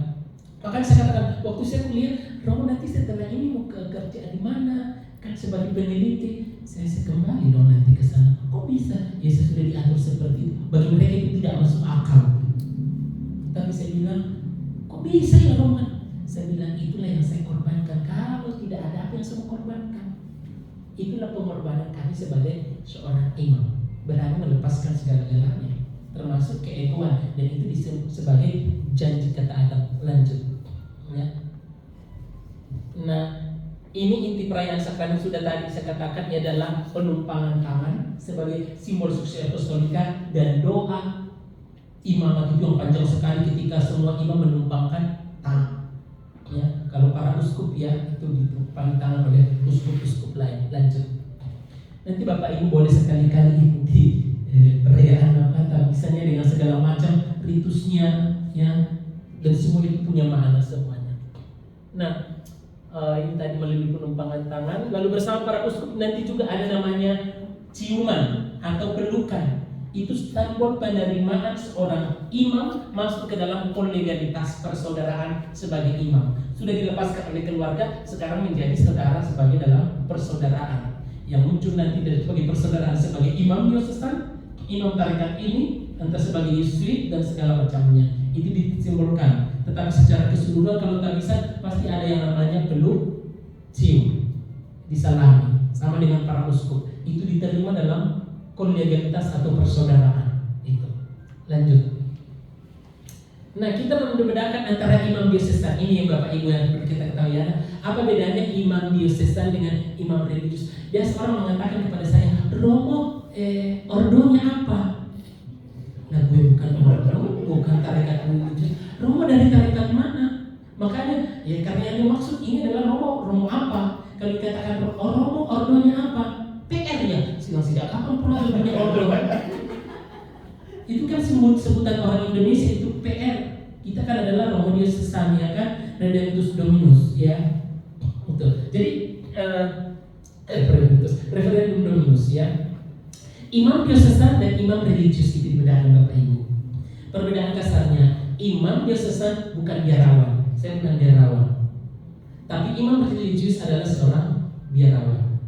Speaker 1: Makanya saya katakan, waktu saya kuliah, Romo nanti setelah ini mau kerja di mana? Kan sebagai peneliti, saya kembali dong nanti ke sana. Kok bisa? Ya saya sudah diatur seperti itu. Bagi mereka itu tidak masuk akal. Tapi saya bilang, kok bisa ya Romo? Saya bilang, itulah yang saya korbankan. Kalau tidak ada apa yang saya korbankan, itulah pengorbanan kami sebagai seorang imam. Berani melepaskan segala-galanya, termasuk keegoan, dan itu disebut sebagai janji ketaatan. Lanjut. Ya. Nah, ini inti perayaan sakramen sudah tadi saya katakan adalah penumpangan tangan sebagai simbol sukses apostolika dan doa imamat itu yang panjang sekali ketika semua imam menumpangkan tangan. Ya, kalau para uskup ya itu ditumpang tangan oleh uskup-uskup lain. Lanjut. Nanti Bapak Ibu boleh sekali-kali ikuti perayaan apa, misalnya dengan segala macam ritusnya, ya, dan semua itu punya makna semuanya. Nah, ini tadi melalui penumpangan tangan, lalu bersama para uskup nanti juga ada namanya ciuman atau pelukan. Itu simbol penerimaan seorang imam masuk ke dalam kolegalitas persaudaraan sebagai imam. Sudah dilepaskan oleh keluarga, sekarang menjadi saudara sebagai dalam persaudaraan. Yang muncul nanti dari sebagai persaudaraan sebagai imam diosesan, imam tarekat ini, entah sebagai Yesuit dan segala macamnya. Itu disimbolkan. Tetapi secara keseluruhan kalau tak bisa, pasti ada yang namanya peluk, cium, disalami, sama dengan para uskup. Itu diterima dalam kolegialitas atau persaudaraan. Itu. Lanjut. Nah, kita membedakan antara imam diosesan ini yang Bapak Ibu yang perlu kita ketahui ya. Apa bedanya imam diosesan dengan imam religius? Biasa orang mengatakan kepada saya, Romo, ordonya apa? Nah, gue bukan ordo, bukan tarekat religius. Romo dari tarekat mana? Makanya, ya karena yang dimaksud ini adalah Romo apa? Kalau dikatakan Romo, ordonya apa? PR ya, sejak kapan pula punya ordo? Itu kan sebutan orang Indonesia itu PR. Kita kan adalah Romo diosesan, ya kan, Redemptus Dominus, ya. Betul. Jadi Referendum Dominus, ya. Imam diosesan dan imam religius itu dibedakan Bapak Ibu. Perbedaan kasarnya, imam diosesan bukan biarawan. Saya bukan biarawan. Tapi imam religius adalah seorang biarawan.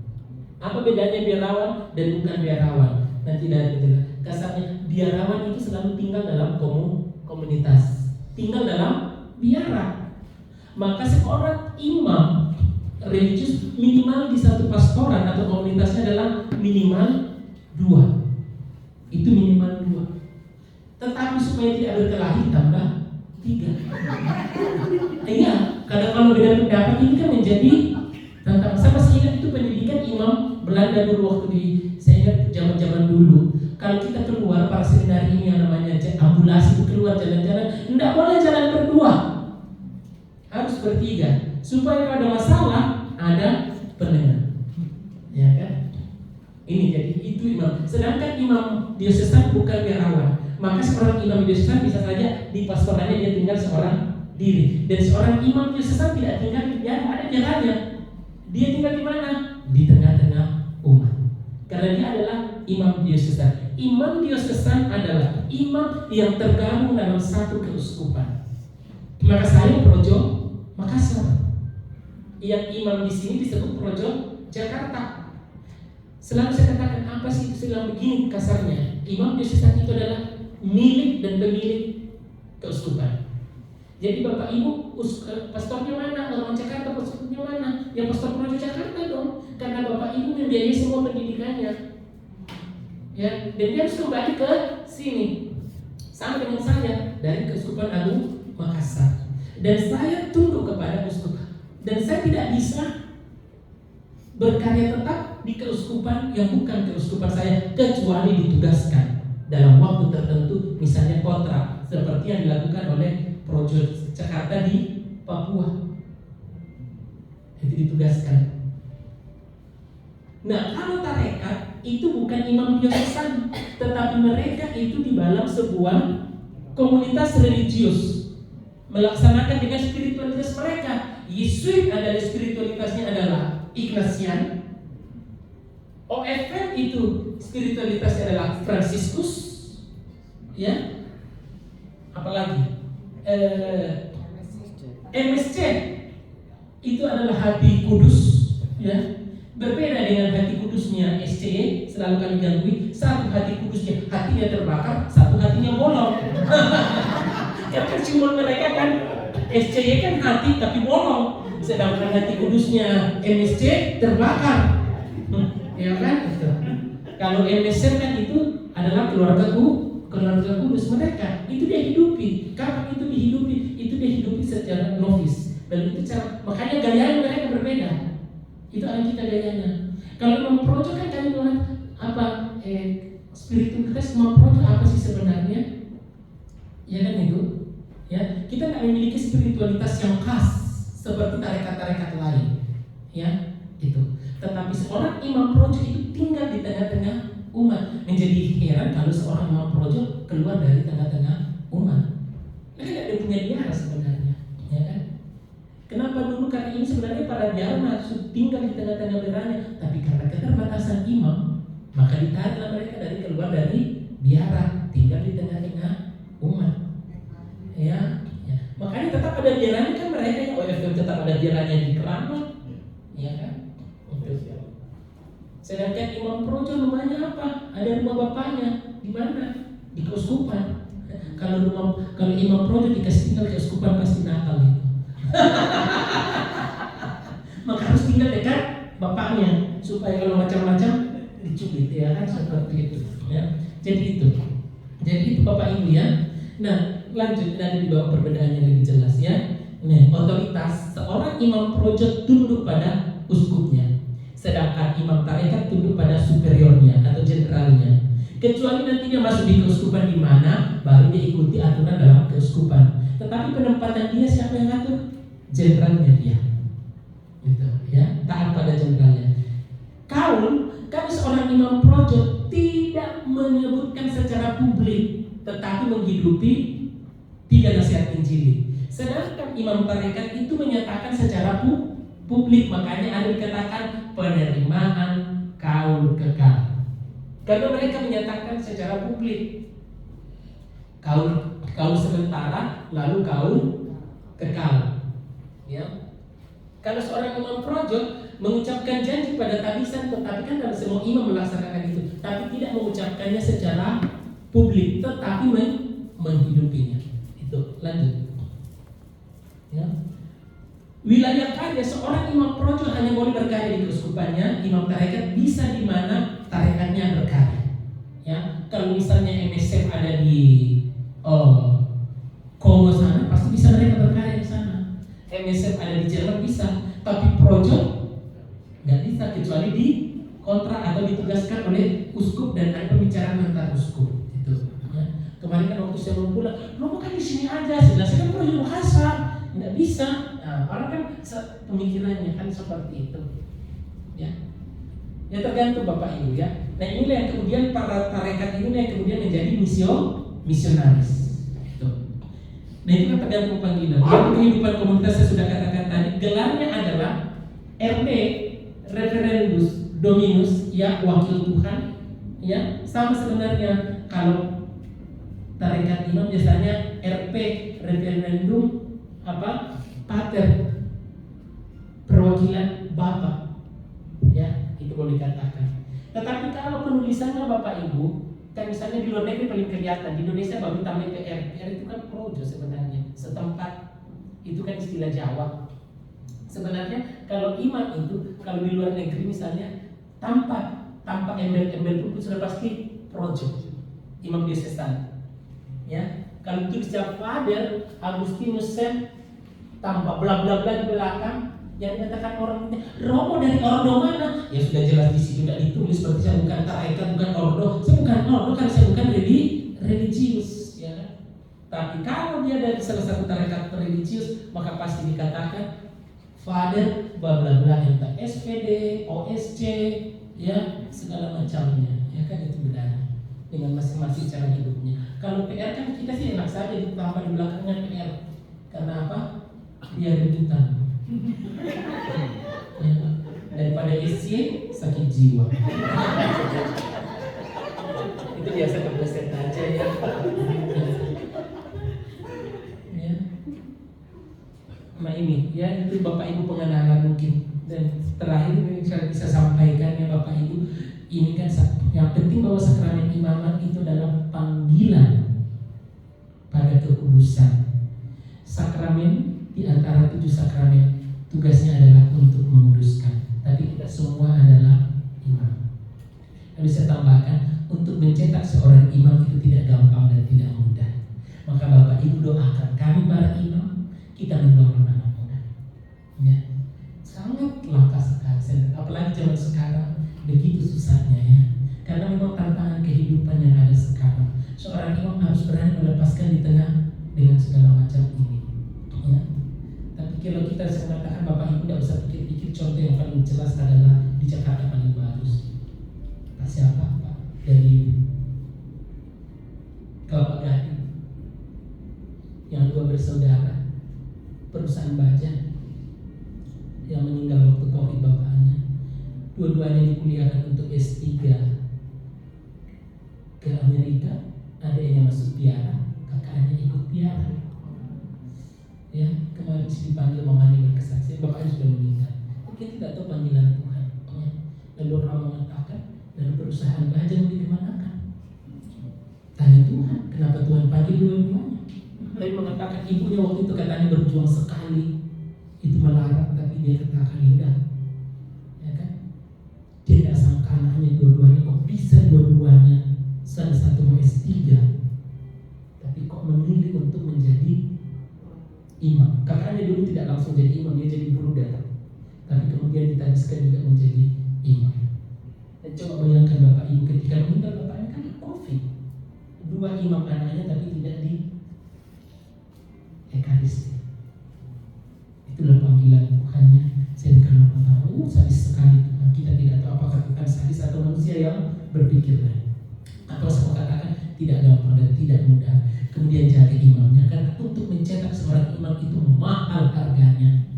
Speaker 1: Apa bedanya biarawan dan bukan biarawan? Nanti dari kasarnya, biarawan itu selalu tinggal dalam komunitas, tinggal dalam biara. Maka seorang imam religius minimal di satu pastoran atau komunitasnya adalah minimal 2. Itu minimal 2. Tetapi supaya tidak berkelahi tambah 3. Iya, kadang kalau beda pendapat ini kan menjadi tentang. Saya masih ingat itu pendidikan imam Belanda dulu waktu saya ingat zaman-zaman dulu. Kalau kita keluar para seminari ini yang namanya ambulasi itu keluar jalan-jalan, tidak boleh jalan berdua, harus bertiga supaya kalau ada masalah ada pendengar, ya kan? Ini jadi itu imam. Sedangkan imam diosesan bukan biarawan. Maka seorang imam diosesan bisa saja di pastorannya dia tinggal seorang diri, dan seorang imam diosesan tidak tinggal di biara, ada jalannya. Dia tinggal di mana? Di tengah-tengah umat. Karena dia adalah imam diosesan. Imam diosesan adalah imam yang tergabung dalam satu keuskupan. Maka saya Projo Makassar. Yang imam di sini disebut Projo Jakarta. Selalu saya katakan, apa sih itu selalu begini kasarnya. Imam diosesan itu adalah milik dan pemilik keuskupan. Jadi Bapak Ibu, pastornya mana? Orang Jakarta, pastornya mana? Ya pastor Projo Jakarta dong. Karena Bapak Ibu membiayai semua pendidikannya. Ya, dan dia harus kembali ke sini. Sama dengan saya dari Keuskupan Agung Makassar. Dan saya tunduk kepada uskup. Dan saya tidak bisa berkarya tetap di keuskupan yang bukan keuskupan saya, kecuali ditugaskan dalam waktu tertentu, misalnya kontrak seperti yang dilakukan oleh Projo Jakarta di Papua. Itu ditugaskan. Nah, kalau tarekat itu bukan imam diosesan, tetapi mereka itu di dalam sebuah komunitas religius, melaksanakan dengan spiritualitas mereka. Yesuit adalah spiritualitasnya adalah Ignatian, OFM itu spiritualitasnya adalah Fransiskus, ya. Apalagi MSC itu adalah hati kudus, ya. Berbeda dengan hati kudusnya SCE, selalu kami gangui. Satu hati kudusnya, hatinya terbakar, satu hatinya bolong. Ya kan simbol mereka kan SCE kan hati tapi bolong, sedangkan hati kudusnya MSC terbakar. Ya kan itu. Kalau MSC kan itu adalah keluarga kudus mereka. Itu dia hidupi. Kapan itu dihidupi? Itu dia hidupi secara novis. Dan itu cara, makanya gaya mereka berbeda. Itu ada kita gayanya. Kalau Imam Projo kan kami bilang apa? Spiritualitas Imam Projo apa sih sebenarnya? Ya kan itu. Ya, kita nggak memiliki spiritualitas yang khas seperti tarekat-tarekat lain. Ya, itu. Tetapi seorang Imam Projo itu tinggal di tengah-tengah umat. Menjadi heran kalau seorang Imam Projo keluar dari tengah-tengah umat. Mereka tidak punya biara sebenarnya, ya kan? Kenapa dulu? Karena ini sebenarnya para biara maksud tinggal di tengah-tengah biaranya, tapi karena keterbatasan imam, maka ditariklah mereka dari keluar dari biara, tinggal di tengah-tengah umat. Ya. Makanya tetap ada biaranya kan mereka yang OFM tetap ada biaranya di Keramat, ya kan? Sedangkan Imam Projo rumahnya apa? Ada rumah bapaknya di mana? Di keuskupan. Kalau Imam Projo dikasih tinggal keuskupan pasti nakal itu. Maka harus tinggal dekat bapaknya supaya kalau macam-macam dicubit, ya kan, seperti itu, ya. Jadi itu Bapak Ibu, ya. Nah, lanjut nanti di bawah perbedaannya lebih jelas, ya. Nah, otoritas seorang Imam Projo tunduk pada uskupnya, sedangkan imam tarekat tunduk pada superiornya atau jenderalnya. Kecuali nantinya masuk di keuskupan di mana baru dia ikuti aturan dalam keuskupan. Tetapi penempatan dia siapa yang ngatur? Jenderalnya dia, gitu, ya, taat pada jenderalnya. Kalau seorang Imam Projo tidak menyebutkan secara publik, tetapi menghidupi 3 nasihat Injili. Sedangkan Imam tarekat itu menyatakan secara publik, makanya ada dikatakan penerimaan kaul kekal. Karena mereka menyatakan secara publik kaul sementara lalu kaul kekal. Ya. Kalau seorang Imam Projo mengucapkan janji pada tabisan, tetapi kan dalam semua imam melaksanakan itu, tapi tidak mengucapkannya secara publik, tetapi menghidupinya. Itu lanjut. Ya. Wilayah karya seorang Imam Projo hanya boleh berkarya di keuskupannya. Imam tarekat bisa di mana tarekatnya berkarya. Ya, kalau misalnya MSF ada di Kongo sana, pasti bisa mereka berkarya di sana. MSF ada di Jerman bisa, tapi Projo nggak bisa kecuali di kontrak atau ditugaskan oleh uskup dan ada pembicaraan antar uskup. Itu. Ya. Kemarin kan waktu saya mau pulang, lo kan di sini aja, saya kan Projo Makassar, nggak bisa. Nah, orang kan pemikirannya kan seperti itu. Ya. Ya tergantung Bapak Ibu, ya. Nah inilah yang kemudian para tarekat ini yang kemudian menjadi misionaris. Nah itu kan tergantung panggilan. Yang kehidupan komunitas saya sudah katakan tadi, gelarnya adalah RD, Reverendus Dominus, ya, wakil Tuhan, ya. Sama sebenarnya kalau tarekat imam biasanya RP, Reverendum apa? Pater, perwakilan Bapak, ya, itu boleh dikatakan. Tetapi kalau penulisannya Bapak Ibu, kan misalnya di luar negeri paling kelihatan, di Indonesia baru tambah PR. PR itu kan projo sebenarnya, setempat, itu kan istilah Jawa. Sebenarnya kalau imam itu, kalau di luar negeri misalnya tanpa embel-embel pun sudah pasti projo, imam diocesan. Ya, kalau itu bisa Father Agustinus Sem tanpa bla bla bla di belakang, yang dikatakan orang Romo dari ordo mana? Ya sudah jelas di situ tidak ditulis seperti saya bukan tarekat, bukan ordo, saya bukan ordo karena saya bukan religius, ya kan? Tapi kalau dia dari salah satu tarekat religius, maka pasti dikatakan Father bla bla bla, entah SPD, OSC, ya segala macamnya, ya kan, itu benar dengan masing-masing cara hidupnya. Kalau PR kan kita sih enak saja ditambah di belakangnya PR, karena apa? Dia rebutan. Ya. Daripada SC sakit jiwa. Itu biasa kepleset aja ya. Ya. Nah ini ya, itu Bapak Ibu pengenalan mungkin. Dan terakhir ini saya bisa sampaikan ya Bapak Ibu, ini kan yang penting bahwa sakramen imamat itu adalah panggilan pada kekudusan. Sakramen di antara 7 sakramen tugasnya adalah untuk menguduskan. Tapi kita semua adalah imam. Lalu saya tambahkan, untuk mencetak seorang imam itu tidak gampang dan tidak mudah. Maka Bapak Ibu doakan kami para imam, kita mendorong anak muda. Ya, sangat langka sekali. Apalagi zaman sekarang begitu susahnya ya. Karena memang tantangan kehidupan yang ada sekarang, seorang imam harus berani melepaskan di tengah dengan segala macam ini. Ya. Tapi kalau kita mengatakan Bapak Ibu tidak usah pikir-pikir, contoh yang paling jelas adalah di Jakarta paling bagus. Pak siapa Pak? Dari Kelapa Gading yang 2 bersaudara, perusahaan baja yang meninggal waktu COVID bapaknya. Dua-duanya dikuliahkan untuk S3 ke Amerika. Adanya masuk Tiara, kakaknya ikut Tiara. Ya, kemarin dipanggil mamanya berkesaksian, bapaknya sudah meninggal. Mungkin tidak tahu panggilan Tuhan. Ya. Lalu orang mengatakan, dalam perusahaan baja mau dikemanakan? Tanya Tuhan, kenapa Tuhan panggil dua-duanya? Lalu mengatakan ibunya waktu itu katanya berjuang sekali, itu melarang, tapi dia katakan indah. Ya kan? Dia tidak sangka anaknya dua-duanya kok bisa dua-duanya. Salah satu mau S3, tapi kok memilih untuk menjadi imam. Kakaknya dulu tidak langsung jadi imam, dia jadi bruder, tapi kemudian ditabiskan juga menjadi imam. Dan coba bayangkan Bapak Ibu ketika meninggal bapaknya kan COVID, 2 imam anaknya tapi tidak di Ekaristi. Itulah panggilan Tuhannya. Saya kalau tahu sadis sekali Tuhan. Kita tidak tahu apakah Tuhan sadis atau manusia yang berpikir lain. Atau saya katakan tidak gampang dan tidak mudah. Kemudian jaga imamnya, karena untuk mencetak seorang imam itu mahal harganya.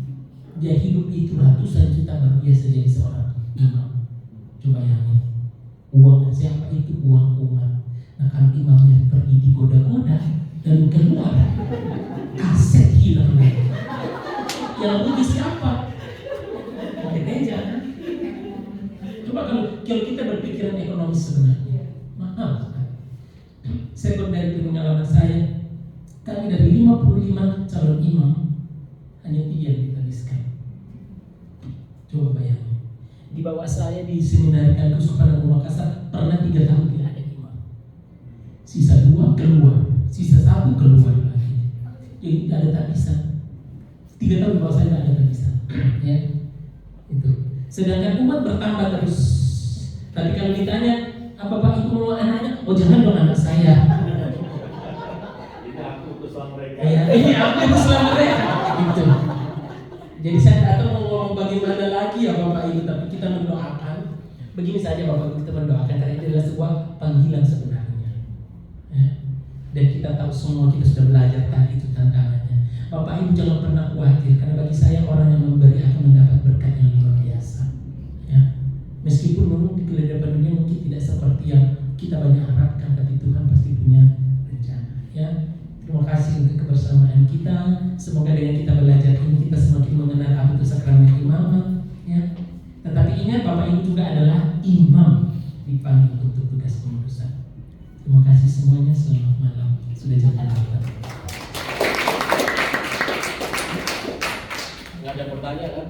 Speaker 1: Dia hidup itu ratusan juta baru biasa jadi seorang imam. Coba bayangin, uang siapa itu? Uang umat. Nah kalau imamnya pergi digoda-goda dan keluar, aset hilang lagi. Yang rugi siapa? Gereja kan? Coba kalau kita berpikiran ekonomis sebenarnya mahal. Saya dari pengalaman saya, kami dari 55 calon imam hanya 3 yang ditabiskan. Coba bayangin, di bawah saya di seminari Keuskupan Agung Makassar pernah 3 tahun tidak ada imam. Sisa 2 keluar, sisa 1 keluar lagi. Jadi tidak ada tabisan. 3 tahun di bawah saya tidak ada tabisan. Ya, itu. Sedangkan umat bertambah terus. Tapi kalau ditanya, apa Pak Ibu mau anaknya? Oh jangan dong anak saya.
Speaker 2: Ini aku utusan mereka.
Speaker 1: Ya, ini aku utusan mereka. Gitu. Jadi saya tidak tahu mau ngomong bagaimana lagi ya Bapak Ibu, tapi kita mendoakan. Begini saja Bapak Ibu, kita mendoakan karena itu adalah sebuah panggilan sebenarnya. Ya. Dan kita tahu semua, kita sudah belajar tadi itu tantangannya. Bapak Ibu jangan pernah khawatir, karena bagi saya orang yang memberi akan mendapat berkat yang luar biasa. Ya. Meskipun memang di kehidupan dunia mungkin tidak seperti yang kita banyak harapkan, tapi Tuhan pasti punya rencana. Ya, terima kasih untuk kebersamaan kita. Semoga dengan kita belajar ini kita semakin mengenal apa itu sakramen imamat. Ya, tetapi ingat Bapak Ibu juga adalah imam dipanggil untuk tugas pengudusan. Terima kasih semuanya. Selamat malam. Sudah jam 8.
Speaker 2: Nggak ada pertanyaan kan?